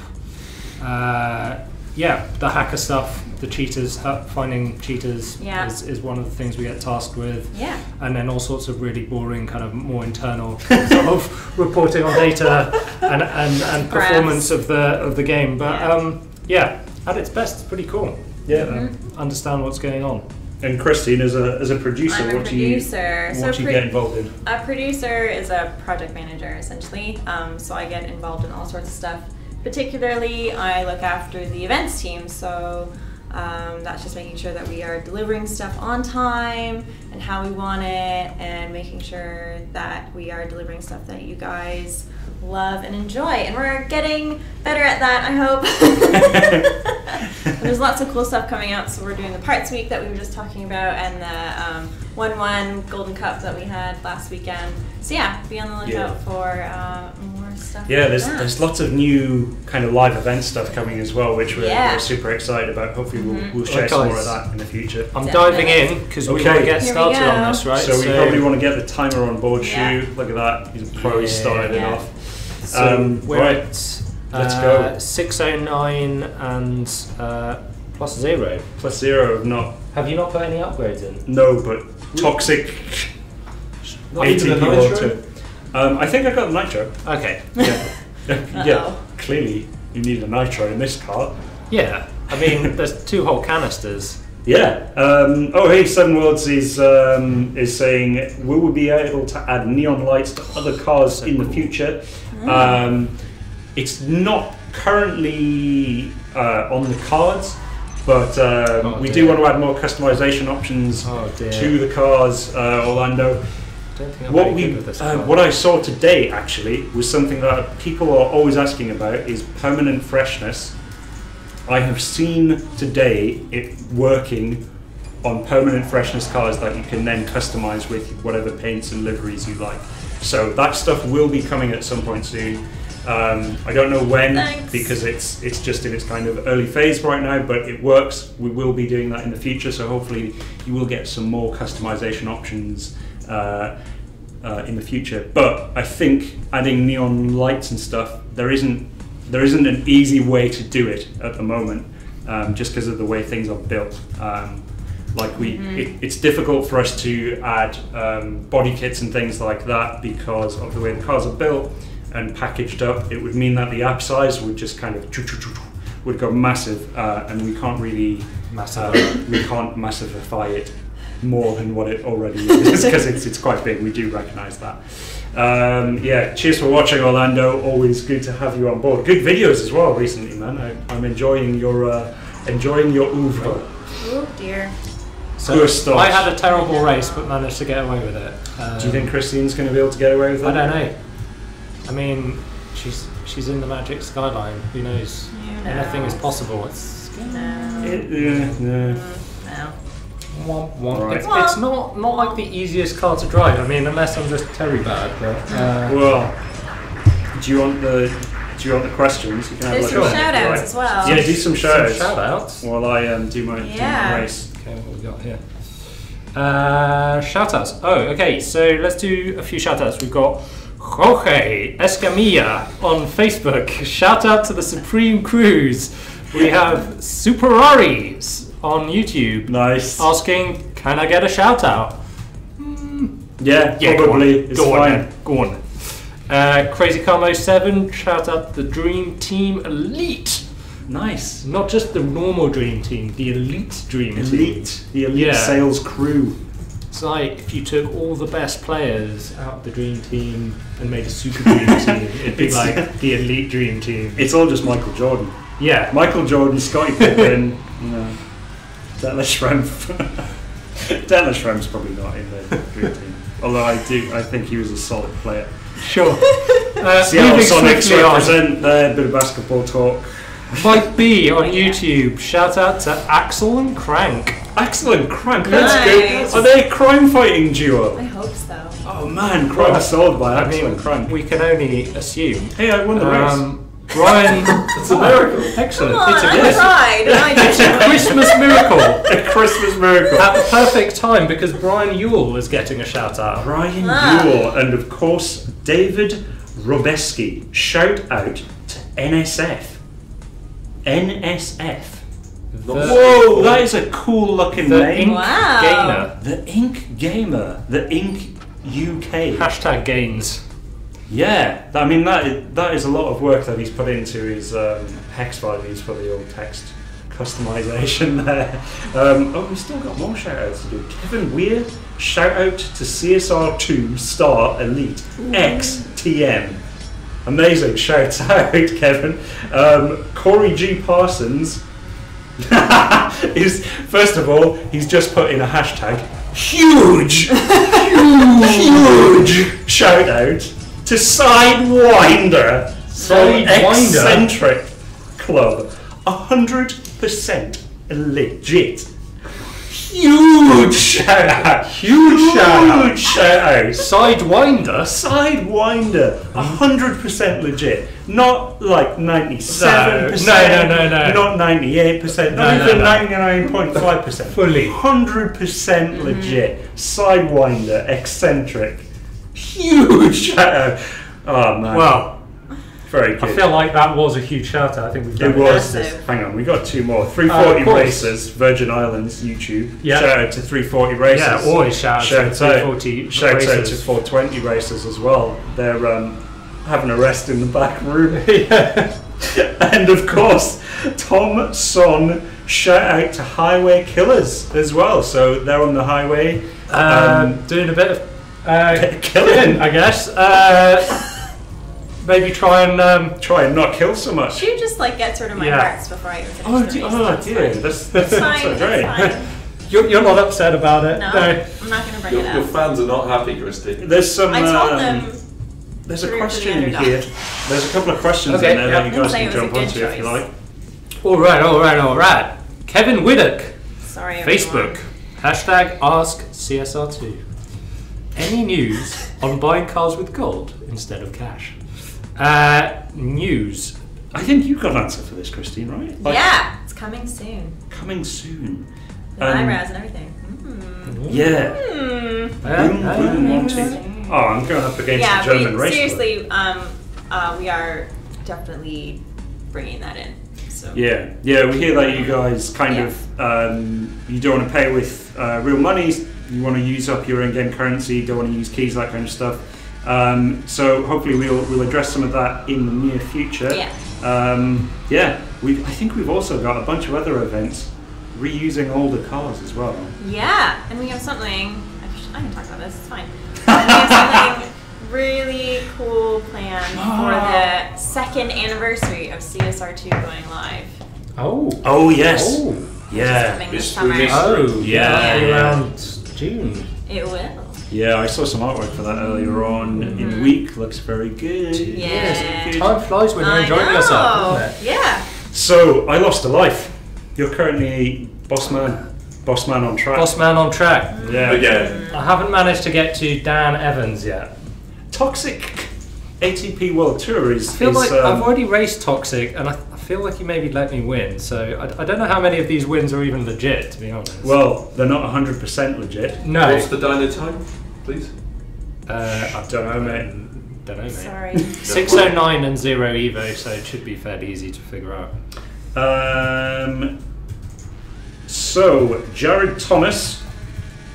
S2: the hacker stuff, the cheaters, finding cheaters is one of the things we get tasked with. Yeah. And then all sorts of really boring, kind of more internal sort of reporting on data and performance of the game. But at its best, it's pretty cool. Yeah. Understand what's going on.
S1: And Christine, as a producer,
S4: I'm a producer.
S1: What do you get involved in?
S4: A producer is a project manager, essentially. So I get involved in all sorts of stuff. Particularly, I look after the events team, so that's just making sure that we are delivering stuff on time and how we want it, and making sure that we are delivering stuff that you guys love and enjoy. And we're getting better at that, I hope. There's lots of cool stuff coming out, so we're doing the Parts Week that we were just talking about, and the 1-1 Golden Cup that we had last weekend. So yeah, be on the lookout for more more stuff.
S1: Yeah,
S4: like
S1: there's lots of new kind of live event stuff coming as well, which we're super excited about. Hopefully we'll share some more of that in the future.
S2: I'm diving in because we want to get started on this, right?
S1: So we probably want to get the timer on board. Shu, look at that. He's a pro. He started it off.
S2: So we're at
S1: let's go.
S2: 609 and plus 0.
S1: Plus 0 of not.
S2: Have you not put any upgrades in?
S1: No, but toxic ATP water. I think I got the nitro.
S2: Okay.
S1: Yeah. Clearly, you need a nitro in this car.
S2: Yeah. I mean, there's 2 whole canisters.
S1: Yeah. Hey, Seven Worlds is saying, will we be able to add neon lights to other cars in the future? It's not currently on the cards, but we do want to add more customization options to the cars, Orlando. What I saw today actually was something that people are always asking about is permanent freshness. I have seen today it working on permanent freshness cars that you can then customize with whatever paints and liveries you like. So that stuff will be coming at some point soon. I don't know when because it's just in its kind of early phase right now, but it works. We will be doing that in the future, so hopefully you will get some more customization options in the future. But I think adding neon lights and stuff, there isn't an easy way to do it at the moment, just because of the way things are built. It's difficult for us to add body kits and things like that because of the way the cars are built and packaged up. It would mean that the app size would just kind of would go massive, and we can't really massify it more than what it already is because it's quite big. We do recognise that. Cheers for watching, Orlando. Always good to have you on board. Good videos as well recently, man. I'm enjoying your oeuvre.
S4: Oh dear.
S2: So I had a terrible race but managed to get away with it.
S1: Do you think Christine's going to be able to get away with it?
S2: I don't know. I mean, she's in the Magic Skyline. Who knows? Anything is possible.
S1: Right.
S2: It's not like the easiest car to drive. I mean, unless I'm just terribly bad. But,
S1: well, do you want the questions? You can
S4: There's some shoutouts as well.
S1: Yeah, do some shoutouts.
S2: Shoutouts.
S1: While I do my race.
S2: Okay, what we got here? Shoutouts. Oh, okay. So let's do a few shoutouts. We've got Jorge Escamilla on Facebook. Shout out to the Supreme Cruise. We have Supercars on YouTube.
S1: Nice.
S2: Asking, can I get a shout out?
S1: Yeah, probably.
S2: Go on. Crazy Carmo 7, shout out the Dream Team Elite.
S1: Nice.
S2: Not just the normal Dream Team, the Elite Dream Team.
S1: The elite sales crew.
S2: It's like if you took all the best players out of the Dream Team and made a Super Dream Team, it'd be like the Elite Dream Team.
S1: It's all just Michael Jordan.
S2: Yeah.
S1: Michael Jordan, Scottie Pippen, Detlef Schrempf. Detlef Schrempf's probably not in the Dream Team. Although I think he was a solid player.
S2: Sure.
S1: Seattle Sonics represent there, bit of basketball talk.
S2: Mike B on YouTube, shout out to Axel and Crank.
S1: Axel and Crank, that's good. Are they a crime fighting duo?
S4: I hope so.
S1: Oh man, crime solved by Axel and Crank.
S2: We can only assume.
S1: Hey, I won the race.
S2: Brian,
S1: it's a miracle.
S2: Excellent.
S4: Come on,
S2: It's a Christmas miracle.
S1: A Christmas miracle.
S2: At the perfect time because Brian Yule is getting a shout out.
S1: Brian Yule, and of course David Robeski. Shout out to NSF. Whoa, that is a cool looking name.
S4: Wow.
S1: The Ink Gamer. The Ink UK.
S2: Hashtag gains.
S1: Yeah, I mean that is a lot of work that he's put into his hex values for the old text customization there. We've still got more shout outs to do. Kevin Weir, shout out to CSR2 Star Elite XTM. Amazing, shout out Kevin. Corey G Parsons is, first of all, he's just put in a hashtag huge shout out to Sidewinder from Eccentric Club. 100% legit. Huge shout out.
S2: Huge shout
S1: out.
S2: Sidewinder.
S1: Sidewinder, 100% legit. Not like 97%.
S2: No.
S1: Not 98%. Not even 99.5%.
S2: Fully.
S1: 100% legit. Sidewinder, eccentric. Huge shout out. Oh man.
S2: Well,
S1: very good.
S2: I feel like that was a huge shout out. I think we've done
S1: It was.
S4: Massive.
S1: Hang on, we got two more. 340
S2: of course.
S1: Racers, Virgin Islands, YouTube.
S2: Yeah.
S1: Shout out to 340 Racers.
S2: Yeah, always shout out to 340
S1: Shout out to
S2: Racers.
S1: 420 Racers as well. They're having a rest in the back room.
S2: Yeah.
S1: And of course, Tom Son, shout out to Highway Killers as well. So they're on the highway.
S2: Doing a bit of
S1: killing,
S2: I guess. Maybe try and
S1: not kill so much.
S4: Should just like get sort of my
S2: Yeah.
S4: hearts before I even finish the race.
S1: Dear,
S4: That's
S1: that's
S4: fine.
S1: so great.
S4: That's fine.
S2: you're not upset about it.
S4: No, I'm not going to bring
S3: Your,
S4: it
S3: your
S4: up.
S3: fans are not happy, Christy.
S1: There's some.
S4: I told them.
S1: There's a
S4: root for the
S1: question in
S4: underdog.
S1: here. There's a couple of questions
S2: Okay,
S1: in there that
S2: yeah.
S1: you guys
S4: Say
S1: can
S4: it was a
S1: jump
S4: good
S1: onto if you
S4: choice.
S1: like.
S2: All right. Kevin Widdock,
S4: Sorry, everyone.
S2: Facebook, # ask CSR2. Any news on buying cars with gold instead of cash? News.
S1: I think you've got an answer for this, Christine, right? Like,
S4: Yeah, it's coming soon.
S1: coming soon.
S4: The eyebrows and everything.
S1: Yeah. Boom,
S4: Interesting.
S1: Oh, I'm going up against
S4: Yeah,
S1: the German race.
S4: seriously, we are definitely bringing that in. So.
S1: Yeah, we hear that you guys kind of you don't want to pay with real money. You want to use up your in-game currency. Don't want to use keys, that kind of stuff. So hopefully we'll address some of that in the near future.
S4: Yeah.
S1: I think we've also got a bunch of other events reusing older cars as well.
S4: Yeah, and we have something. I can talk about this. It's fine. We have something really cool planned for the second anniversary of CSR2 going live.
S1: Oh yes.
S2: Oh.
S4: Which is
S1: Yeah.
S4: coming this
S3: It's
S4: summer.
S3: released.
S2: Oh,
S1: Yeah.
S2: around June.
S4: It will.
S1: Yeah, I saw some artwork for that earlier on in the week. Looks very good.
S4: Yeah.
S1: Good.
S2: Time flies when you're
S4: I
S2: enjoying
S4: know.
S2: yourself, doesn't it?
S4: Yeah.
S1: So I lost a life. You're currently boss man on track.
S2: Boss man on track.
S1: Yeah.
S3: Again.
S2: I haven't managed to get to Dan Evans yet.
S1: Toxic ATP World Tour is.
S2: I feel like I've already raced Toxic, and I feel like he maybe let me win. So I don't know how many of these wins are even legit, to be honest.
S1: Well, they're not 100% legit.
S2: no.
S3: What's the dyno time, please?
S1: I don't know, mate.
S2: Don't know, mate.
S4: Sorry.
S2: 609 and 0 Evo, so it should be fairly easy to figure out.
S1: So Jared Thomas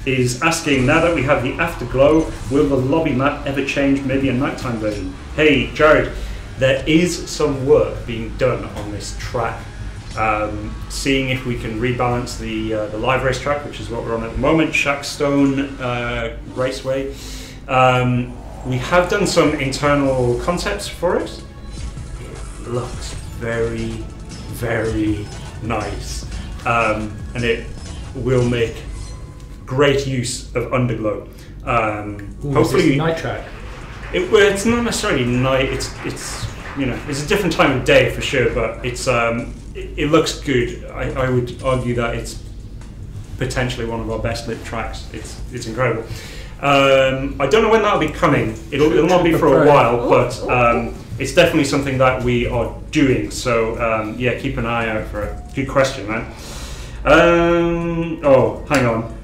S1: is asking, now that we have the afterglow, will the lobby map ever change, maybe a nighttime version? Hey Jared, there is some work being done on this track, seeing if we can rebalance the live race track, which is what we're on at the moment, Shackstone Raceway. We have done some internal concepts for it. It looks very, very nice, and it will make great use of underglow. Hopefully,
S2: night track.
S1: it's not necessarily night. It's it's a different time of day for sure, but it looks good. I would argue that it's potentially one of our best lit tracks. It's incredible. I don't know when that'll be coming. It'll not be for a while, but it's definitely something that we are doing. So yeah, keep an eye out for it. Good question, man. Oh, hang on.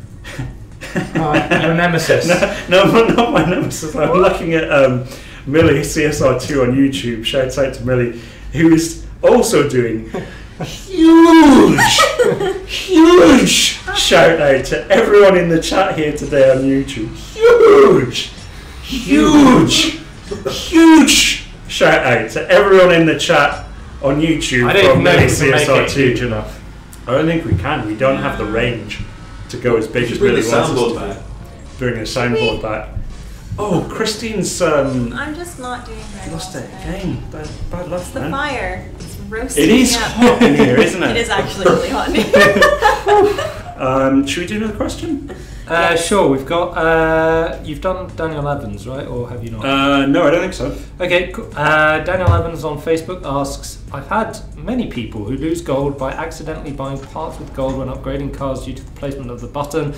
S2: Your nemesis.
S1: No, not my nemesis. I'm looking at Millie CSR2 on YouTube. Shouts out to Millie, who is also doing huge shout out to everyone in the chat here today on YouTube. Huge shout out to everyone in the chat on YouTube.
S2: I don't
S1: from
S2: know
S1: Millie
S2: if we can make it huge
S1: CSR2.
S2: enough.
S1: I don't think we can. We don't have the range to go as big as
S3: Bring the
S1: Millie wants us
S3: soundboard
S1: to.
S3: back.
S1: Bring a soundboard back. Oh, Christine's
S4: I'm just not doing very
S1: lost
S4: well
S1: it
S4: today.
S1: again. Bad luck,
S4: It's the
S1: man.
S4: fire. It's roasting
S1: It is
S4: me up.
S1: hot in here, isn't it?
S4: It is actually really hot in here.
S1: Should we do another question?
S2: Sure, we've got. You've done Daniel Evans, right? Or have you not?
S1: No, I don't think so.
S2: Okay, cool. Daniel Evans on Facebook asks, I've had many people who lose gold by accidentally buying parts with gold when upgrading cars due to the placement of the button.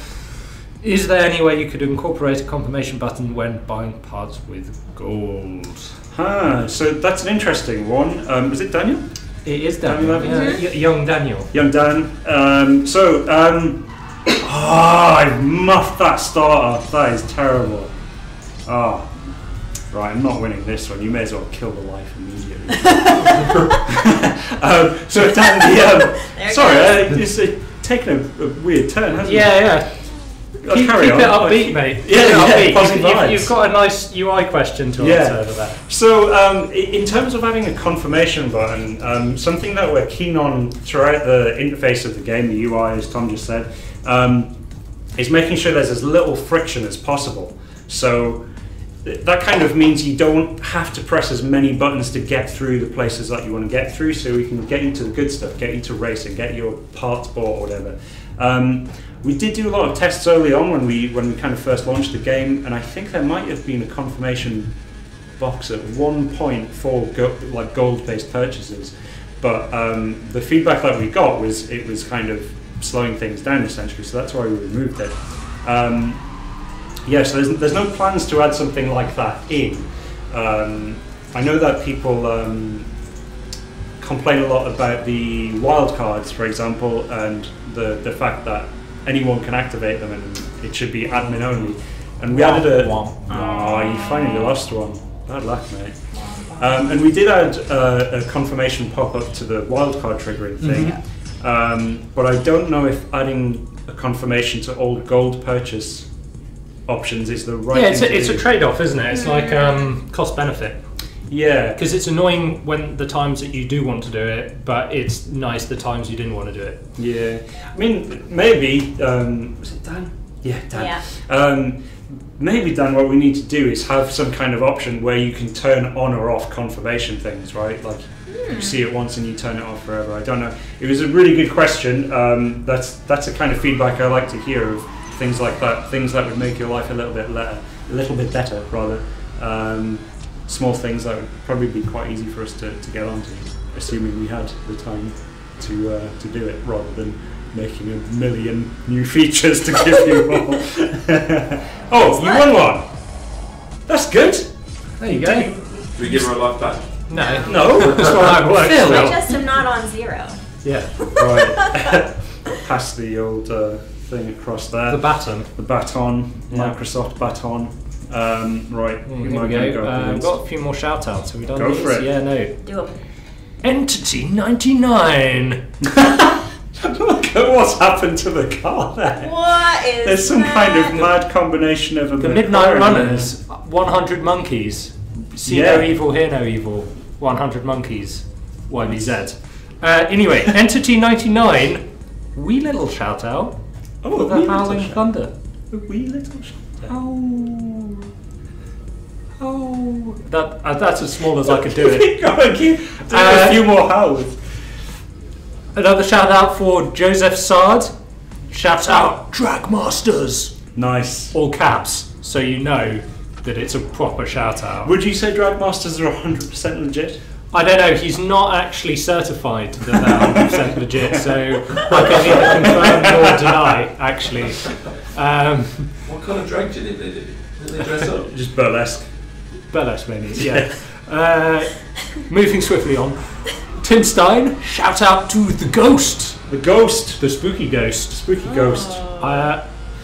S2: Is there any way you could incorporate a confirmation button when buying parts with gold?
S1: So that's an interesting one. Was it Daniel?
S2: It is Daniel. Young Daniel.
S1: Young Dan. I've muffed that starter. That is terrible. Right, I'm not winning this one. You may as well kill the life immediately. So Dan, it's taken a weird turn, hasn't it?
S2: Yeah. Keep it upbeat, mate.
S1: Yeah,
S2: you've got a nice UI question to answer over there.
S1: So, in terms of having a confirmation button, something that we're keen on throughout the interface of the game, the UI, as Tom just said, is making sure there's as little friction as possible. So, that kind of means you don't have to press as many buttons to get through the places that you want to get through, so we can get you to the good stuff, get you to racing, get your parts bought or whatever. We did do a lot of tests early on when we kind of first launched the game, and I think there might have been a confirmation box at one point for gold-based purchases, but the feedback that we got was it was kind of slowing things down essentially, so that's why we removed it. So there's no plans to add something like that in. I know that people complain a lot about the wildcards, for example, and the fact that anyone can activate them and it should be admin only. And we added a... you finally lost one. Bad luck, mate. And we did add a confirmation pop-up to the wildcard triggering thing. But I don't know if adding a confirmation to all gold purchase options is the right thing to do.
S2: It's a trade-off, isn't it? It's like cost-benefit.
S1: Yeah.
S2: Because it's annoying when the times that you do want to do it, but it's nice the times you didn't want to do it.
S1: Yeah. I mean, maybe... was it Dan? Yeah, Dan.
S4: Yeah.
S1: Maybe, Dan, what we need to do is have some kind of option where you can turn on or off confirmation things, right? Like, you see it once and you turn it off forever. I don't know. It was a really good question. That's the kind of feedback I like to hear of things like that, things that would make your life a little bit better, rather. Small things that would probably be quite easy for us to get onto, assuming we had the time to do it, rather than making a million new features to give you all. Oh, you won one! That's good!
S2: There you go.
S3: Do we give her a life back?
S2: No.
S1: That's what I worked.
S4: I just am not on 0.
S2: Yeah.
S1: Right. Pass the old thing across there.
S2: The baton.
S1: The baton. Yeah. Microsoft baton. Right.
S2: Here we go. We've got a few more shout-outs. Have we done
S1: Go
S2: these?
S1: for it.
S2: Yeah, no.
S4: Do it.
S2: Entity 99.
S1: Look at what's happened to the car there.
S4: What is
S1: There's some
S4: that?
S1: kind of mad combination of
S2: The Midnight Runners, 100 Monkeys. See no evil, hear no evil. 100 Monkeys. YBZ. Anyway, Entity 99. Wee little shout out.
S1: Oh,
S2: for the Howling Thunder.
S1: A wee little shout out.
S2: Oh. That's as small as I could do it.
S1: Keep going, keep doing a few more howls.
S2: Another shout out for Joseph Sard. Shout out Dragmasters.
S1: Nice.
S2: All caps, so you know that it's a proper shout out.
S1: Would you say Dragmasters are 100% legit?
S2: I don't know, he's not actually certified that they're 100% legit, so I can neither confirm nor deny, actually.
S3: What kind of drag did they do? Did they dress up?
S1: Just burlesque.
S2: Burlesque, maybe, yeah. Moving swiftly on. Tim Stein, shout out to the ghost.
S1: The ghost.
S2: The spooky ghost.
S1: Spooky ghost.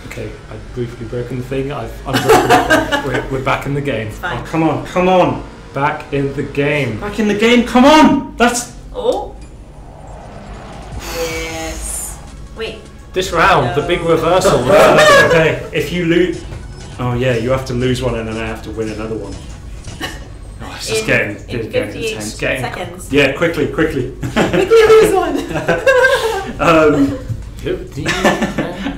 S2: Okay, I've briefly broken the thing. I've unbroken it. We're back in the game.
S4: Fine.
S1: Oh, come on, come on.
S2: Back in the game.
S1: Back in the game, come on! That's...
S4: Oh. Yes. Wait.
S2: This round, the big reversal.
S1: Okay, if you lose... Oh yeah, you have to lose one and then I have to win another one. Oh, it's just getting
S4: 58
S1: intense.
S4: seconds.
S1: Yeah, quickly.
S4: Quickly lose one.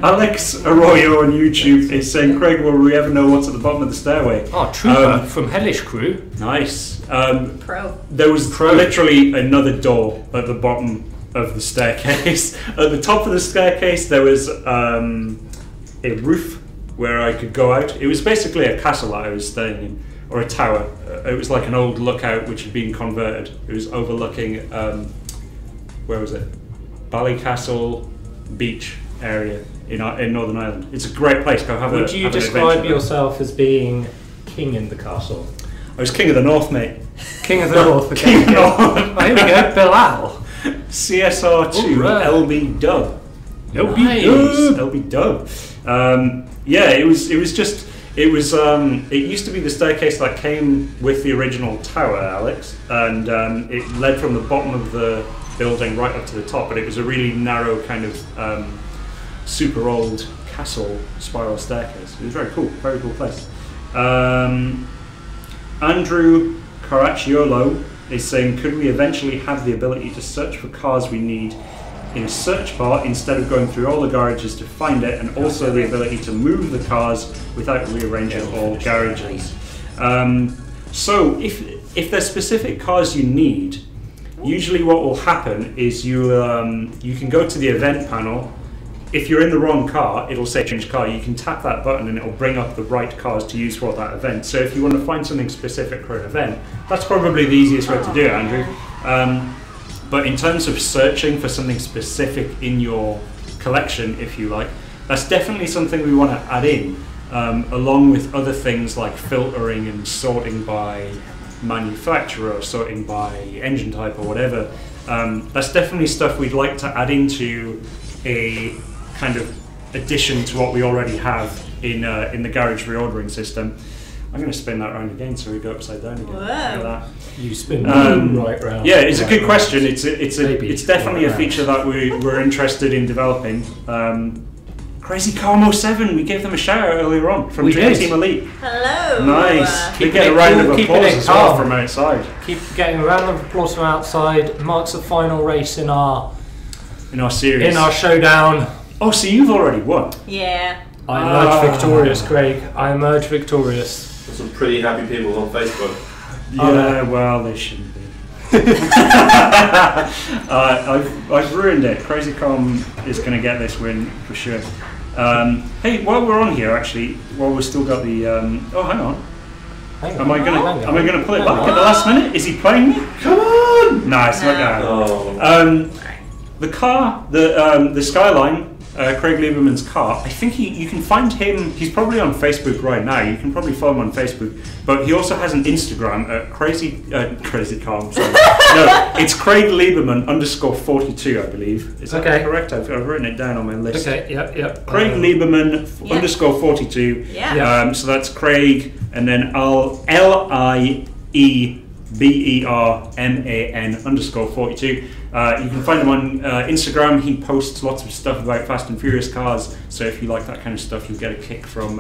S1: Alex Arroyo on YouTube is saying, Craig, will we ever know what's at the bottom of the stairway?
S2: Oh, Trooper from Hellish Crew.
S1: Nice.
S4: Pro.
S1: There was literally another door at the bottom of the staircase. At the top of the staircase there was a roof where I could go out. It was basically a castle that I was staying in, or a tower. It was like an old lookout which had been converted. It was overlooking, where was it? Ballycastle Beach area. in Northern Ireland. It's a great place. Go have
S2: Would
S1: a.
S2: you
S1: have an
S2: describe
S1: adventure there.
S2: yourself as being king in the castle?
S1: I was king of the North, mate.
S2: King of the North. Okay.
S1: King of the North.
S2: Oh, here we go,
S1: CSR2
S2: Bilal.
S1: LB Dub. LB Dub. Yeah, it was just. It was. It used to be the staircase that came with the original tower, Alex, and it led from the bottom of the building right up to the top. But it was a really narrow kind of super old castle spiral staircase. It was very cool place. Andrew Caracciolo is saying, could we eventually have the ability to search for cars we need in a search bar instead of going through all the garages to find it, and also the ability to move the cars without rearranging all garages. So if there's specific cars you need, usually what will happen is you can go to the event panel. If you're in the wrong car, it'll say change car. You can tap that button and it'll bring up the right cars to use for that event. So if you want to find something specific for an event, that's probably the easiest way to do it, Andrew. But in terms of searching for something specific in your collection, if you like, that's definitely something we want to add in, along with other things like filtering and sorting by manufacturer, or sorting by engine type or whatever. That's definitely stuff we'd like to add into a kind of addition to what we already have in the garage reordering system. I'm going to spin that round again so we go upside down again.
S4: Whoa.
S1: Look at that.
S2: You spin right round.
S1: Yeah, it's a good
S2: round.
S1: question. It's definitely a feature that we're interested in developing. Crazy Carmo 7, we gave them a shout out earlier on from Dream Team Elite.
S4: Hello.
S1: Nice. We
S2: Keeping
S1: get a
S2: it
S1: round
S2: cool,
S1: of
S2: keeping
S1: applause
S2: it
S1: as well
S2: calm.
S1: from outside.
S2: Keep getting a round of applause from outside. Marks the final race in our
S1: series.
S2: in our showdown.
S1: Oh, so you've already won.
S4: Yeah.
S2: I emerged victorious, Craig. I emerged victorious.
S3: There's some pretty happy people on Facebook.
S1: Yeah, well, they shouldn't be. I've ruined it. Crazy Calm is going to get this win for sure. Hey, while we're on here, actually, while we've still got the oh, hang on. Am I gonna pull it back at the last minute? Is he playing me? Come on! Nah, it's not going.
S3: Oh.
S1: The car, the Skyline, Craig Lieberman's car. I think you can find him. He's probably on Facebook right now. You can probably follow him on Facebook. But he also has an Instagram at Crazy Calm. Sorry. No, it's Craig Lieberman _42, I believe. Is that correct? I've written it down on my list.
S2: Okay. Yep.
S1: Craig Lieberman _42.
S4: Yeah.
S1: So that's Craig, and then LIEBERMAN _42. You can find him on Instagram. He posts lots of stuff about Fast and Furious cars. So if you like that kind of stuff, you'll get a kick from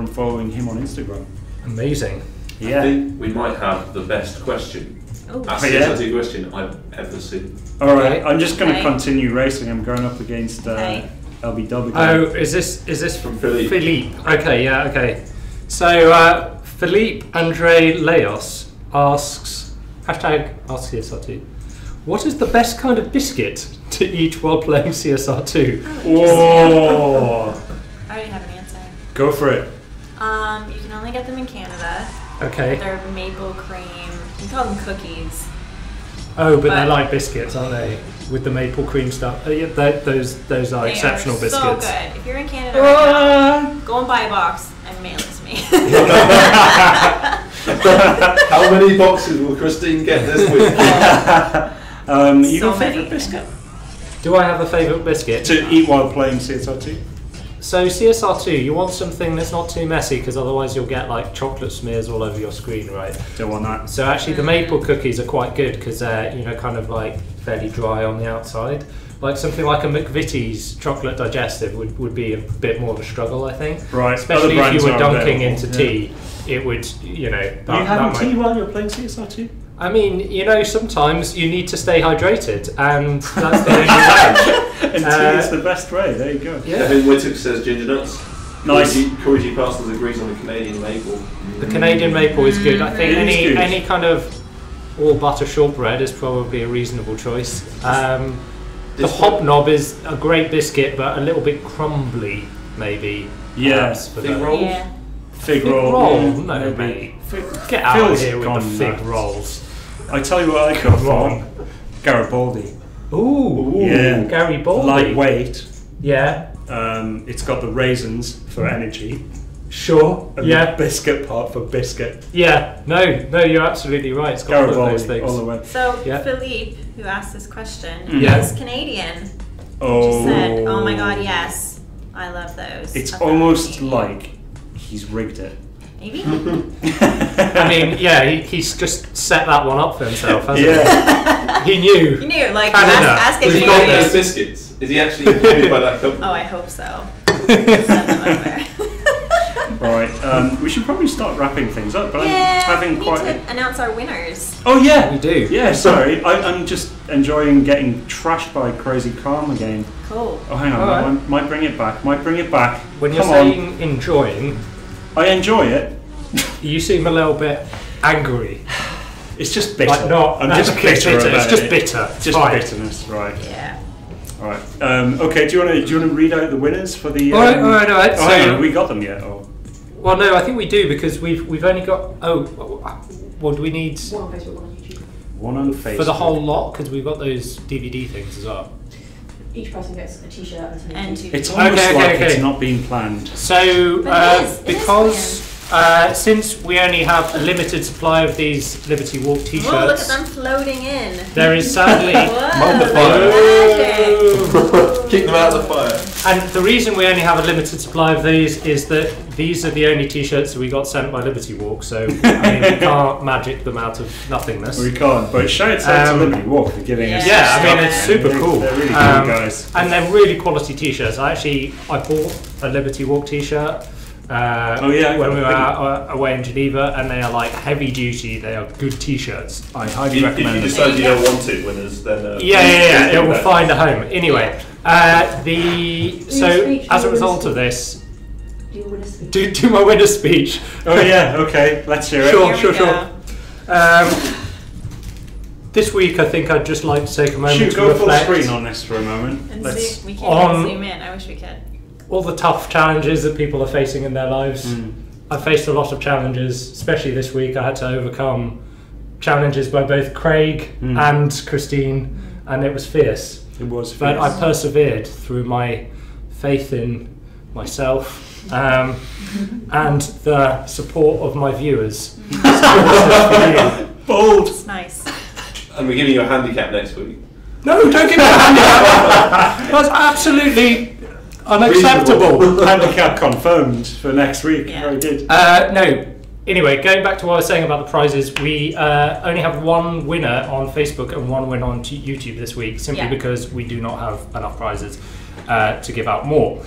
S1: following him on Instagram.
S2: Amazing.
S1: Yeah.
S3: I think we might have the best question. CSR2 question I've ever seen.
S1: All right. I'm just going to continue racing. I'm going up against LB Dub again.
S2: Oh, is this
S3: From Philippe?
S2: Okay. Yeah. Okay. So Philippe Andre Leos asks #AskCSR2. What is the best kind of biscuit to eat while playing CSR2?
S1: Whoa!
S4: I already have an answer.
S1: Go for it.
S4: You can only get them in Canada.
S2: Okay.
S4: They're maple cream. You can call them cookies.
S2: Oh, but they're like biscuits, aren't they? With the maple cream stuff. Yeah, those are exceptional biscuits.
S4: So good. If you're in Canada right now, go and buy a box and mail it to me.
S3: How many boxes will Christine get this week?
S1: You got a favourite biscuit?
S2: Do I have a favourite biscuit?
S1: To eat while playing CSR2?
S2: So CSR2, you want something that's not too messy, because otherwise you'll get like chocolate smears all over your screen, right?
S1: Don't want that.
S2: So actually the maple cookies are quite good because they're, kind of like fairly dry on the outside. Like something like a McVitie's chocolate digestive would be a bit more of a struggle, I think.
S1: Right.
S2: Especially if you were dunking into tea, it would,
S1: you having tea while you're playing CSR2?
S2: I mean, sometimes you need to stay hydrated, and that's the only way.
S1: And tea is the best way. There you go.
S2: Yeah.
S3: Kevin Whittock says ginger nuts.
S1: Nice.
S3: Corey G. Parsons agrees on the Canadian maple.
S2: The Canadian maple is good. I think
S1: It is good.
S2: any kind of all butter shortbread is probably a reasonable choice. The hobnob is a great biscuit, but a little bit crumbly, maybe.
S1: Yeah.
S3: Fig rolls?
S4: Yeah.
S1: Fig
S2: Fig
S1: roll.
S2: roll?
S1: Yeah,
S2: No,
S1: maybe.
S2: mate. Get out of here with the
S1: gone
S2: fig
S1: nuts.
S2: rolls.
S1: I tell you what I go for. Garibaldi.
S2: Ooh,
S1: Yeah.
S2: Gary Baldy.
S1: Lightweight.
S2: Yeah.
S1: It's got the raisins for energy.
S2: Sure.
S1: And the biscuit part for biscuit.
S2: Yeah. No, you're absolutely right. It's got all of those things.
S1: All the way.
S4: So Philippe, who asked this question,
S2: Yeah.
S4: is Canadian.
S1: Oh.
S4: Just said, "Oh my God, yes, I love those."
S1: It's almost like he's rigged it.
S4: Maybe.
S2: I mean, yeah, he's just set that one up for himself, hasn't he? He knew.
S4: He knew. Like,
S2: Canada.
S4: ask a
S3: Has he got
S4: Canadian.
S3: those biscuits? Is he actually employed by that company?
S4: Oh, I hope so. Send them over.
S1: Right, we should probably start wrapping things up, but I'm having
S4: we
S1: quite.
S4: need to announce our winners.
S1: Oh yeah,
S2: We do.
S1: Yeah, sorry, I'm just enjoying getting trashed by Crazy Calm again.
S4: Cool.
S1: Oh, hang on,
S2: All right.
S1: I might bring it back.
S2: When you're
S1: Come
S2: saying enjoying,
S1: I enjoy it.
S2: you seem a little bit angry.
S1: It's just bitter.
S2: Like not.
S1: I'm just bitter about
S2: It's just
S1: it.
S2: bitter.
S1: Just
S2: Fine.
S1: bitterness, right?
S4: Yeah.
S1: All right. Okay. Do you want to read out the winners for the?
S2: All right.
S1: Oh,
S2: So,
S1: hang on, we got them yet? Oh.
S2: well, no, I think we do because we've only got. Oh, what do we need
S5: One on Facebook, one on YouTube.
S1: One on Facebook.
S2: for the whole lot? Because we've got those DVD things as well.
S5: Each person gets a t-shirt and
S4: And
S5: two.
S1: It's almost
S2: Okay,
S1: like
S2: okay.
S1: it's not been planned.
S2: So,
S4: But it is
S2: because since we only have a limited supply of these Liberty Walk T-shirts,
S4: Whoa, look at them floating in.
S2: there is sadly.
S3: Mind the
S4: Magic.
S3: Keep them out of the fire.
S2: And the reason we only have a limited supply of these is that these are the only T-shirts that we got sent by Liberty Walk. So I mean, we can't magic them out of nothingness.
S1: We can't. But shout out to Liberty Walk for giving us.
S2: Yeah, I mean
S1: stuff.
S2: it's super cool.
S1: They're really cool guys.
S2: And they're really quality T-shirts. I bought a Liberty Walk T-shirt.
S1: Oh, yeah,
S2: when we were away in Geneva, and they are like heavy duty. They are good T-shirts. I highly recommend
S3: If you
S2: them.
S3: decide you don't want it, winners, then
S2: Yeah. It will find a home. Anyway, so as a result of this,
S5: Do your winner's speech.
S2: do my winner speech.
S1: Oh yeah. Okay. Let's hear it.
S2: Sure.
S4: Here we go.
S2: This week, I think I'd just like to take a moment
S1: Shoot,
S2: to
S1: go full
S2: reflect
S1: screen on this for a moment.
S4: And
S1: Let's.
S4: we
S2: on-
S4: can't zoom in. I wish we could.
S2: all the tough challenges that people are facing in their lives. I faced a lot of challenges, especially this week. I had to overcome challenges by both Craig and Christine, and it was fierce.
S1: It was.
S2: But I
S1: fierce.
S2: persevered through my faith in myself and the support of my viewers.
S1: Bold.
S4: It's nice.
S3: And we're giving you a handicap next week.
S2: No, don't give me a handicap. That's absolutely unacceptable.
S1: Handicap confirmed for next week.
S4: Yeah.
S1: Very good.
S2: No. Anyway, going back to what I was saying about the prizes, we only have one winner on Facebook and one winner on YouTube this week, simply because we do not have enough prizes to give out more.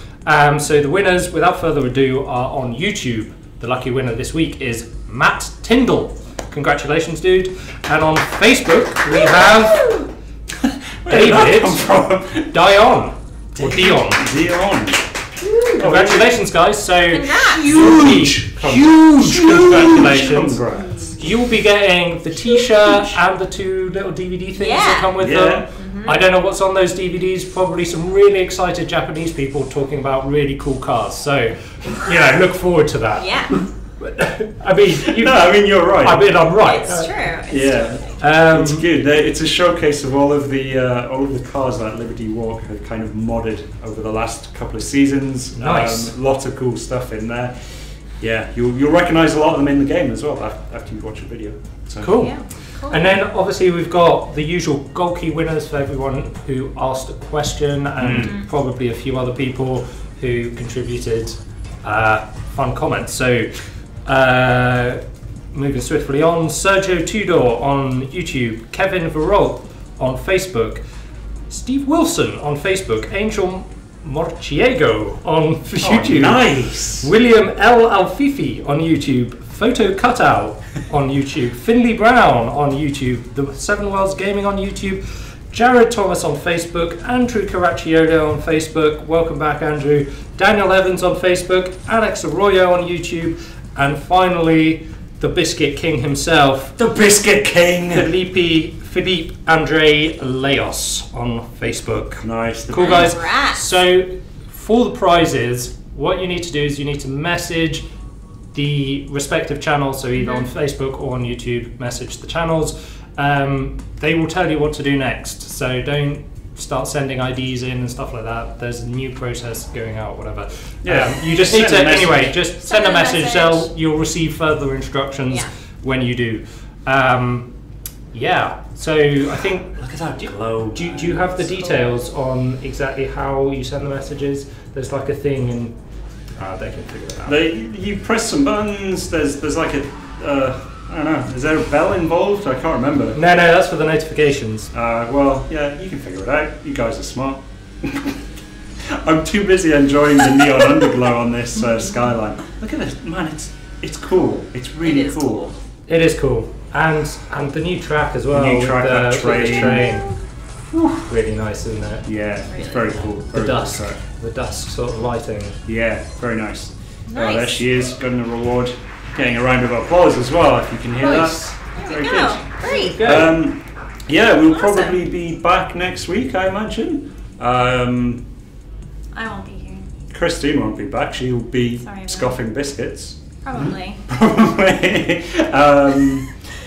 S2: So the winners, without further ado, are on YouTube. The lucky winner this week is Matt Tyndall. Congratulations, dude. And on Facebook, we have David Dion. Or Dion. Congratulations, guys. So huge congratulations.
S1: Congrats.
S2: You'll be getting the T-shirt and the 2 little DVD things that come with them. I don't know what's on those DVDs. Probably some really excited Japanese people talking about really cool cars. So, look forward to that.
S4: Yeah.
S2: I mean,
S1: you're right.
S2: I mean, I'm right.
S4: It's true. It's
S1: It's good. It's a showcase of all of the cars that Liberty Walk have kind of modded over the last couple of seasons.
S2: Nice.
S1: Lots of cool stuff in there. Yeah, you'll recognise a lot of them in the game as well after you watch the video. So.
S2: Cool.
S4: Yeah. Cool.
S2: And then obviously we've got the usual gold key winners for everyone who asked a question, and probably a few other people who contributed fun comments. So moving swiftly on, Sergio Tudor on YouTube, Kevin Verrot on Facebook, Steve Wilson on Facebook, Angel Morciego on YouTube,
S1: Nice.
S2: William L. Alfifi on YouTube, Photo Cutout on YouTube, Finley Brown on YouTube, The Seven Worlds Gaming on YouTube, Jared Thomas on Facebook, Andrew Caracciolo on Facebook, welcome back Andrew, Daniel Evans on Facebook, Alex Arroyo on YouTube, and finally the Biscuit King himself,
S1: The Biscuit King.
S2: Philippe Andre Leos on Facebook.
S1: Nice.
S2: Cool, guys.
S4: Congrats.
S2: So for the prizes, what you need to do is you need to message the respective channels, so either on Facebook or on YouTube, message the channels. They will tell you what to do next, so don't start sending IDs in and stuff like that. There's a new process going out, whatever.
S1: Yeah,
S2: you just need to anyway. Just send a message. You'll receive further instructions when you do. Yeah. So I think.
S1: Look at that glow.
S2: Do you have the details on exactly how you send the messages? There's like a thing, and they can figure it out.
S1: You press some buttons. There's like a. I don't know. Is there a bell involved? I can't remember.
S2: No, that's for the notifications.
S1: Well, yeah, you can figure it out. You guys are smart. I'm too busy enjoying the neon underglow on this Skyline. Look at this, man. It's cool. It's really cool.
S2: It is cool, and the new track as well.
S1: The new track, that train.
S2: Really nice, isn't it?
S1: Yeah, it's very cool.
S2: The dusk sort of lighting.
S1: Yeah, very nice. Oh, there she is, getting a reward. Getting a round of applause as well, if you can hear that.
S4: There we go. Great.
S1: Yeah, we'll probably be back next week, I imagine.
S4: I won't be here.
S1: Christine won't be back. She'll be scoffing biscuits.
S4: Probably.
S1: Probably.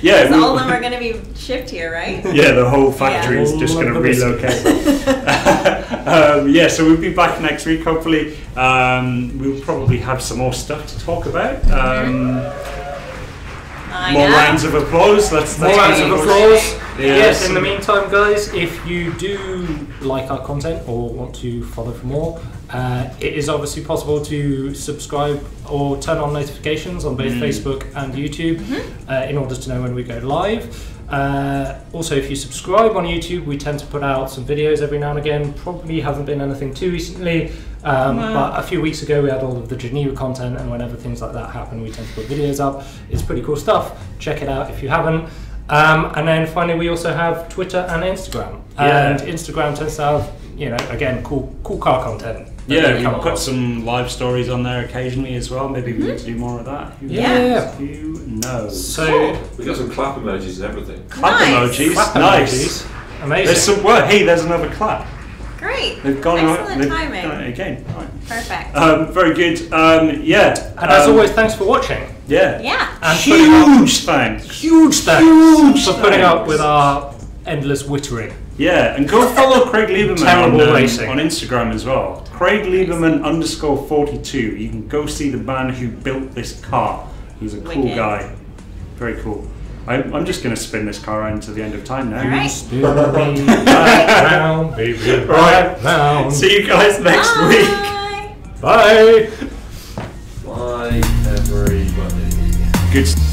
S1: Yeah.
S4: All of them are going to be shipped here, right?
S1: Yeah, the whole factory is just going to relocate. Yeah, so we'll be back next week, hopefully. We'll probably have some more stuff to talk about. More rounds of applause. That's
S2: more rounds of applause.
S1: Yes.
S2: In the meantime, guys, if you do like our content or want to follow for more, it is obviously possible to subscribe or turn on notifications on both Facebook and YouTube in order to know when we go live. Also, if you subscribe on YouTube, we tend to put out some videos every now and again. Probably hasn't been anything too recently, but a few weeks ago we had all of the Geneva content, and whenever things like that happen, we tend to put videos up. It's pretty cool stuff. Check it out if you haven't. And then finally, we also have Twitter and Instagram. And Instagram tends to have, again, cool car content.
S1: Yeah, we put some live stories on there occasionally as well. Maybe we need to do more of that. Who knows?
S2: So
S3: we got some clap emojis and everything.
S1: Clap emojis.
S2: Clap
S1: nice.
S2: Emojis. Amazing.
S1: There's some. Well, hey, there's another clap.
S4: Great.
S1: They've gone
S4: Excellent
S1: on,
S4: timing.
S1: Done it again. Right.
S4: Perfect.
S1: Very good. Yeah.
S2: And as always, thanks for watching.
S4: Yeah.
S2: And
S1: huge thanks
S2: for putting up with our endless wittering.
S1: Yeah, and go follow Craig Lieberman on Instagram as well. Craig Lieberman _42. You can go see the man who built this car. He's a cool guy. Very cool. I'm just going to spin this car around to the end of time now.
S4: All right.
S2: Spin me right round, baby, right round.
S1: See you guys next week.
S2: Bye.
S3: Bye, everybody.
S1: Good.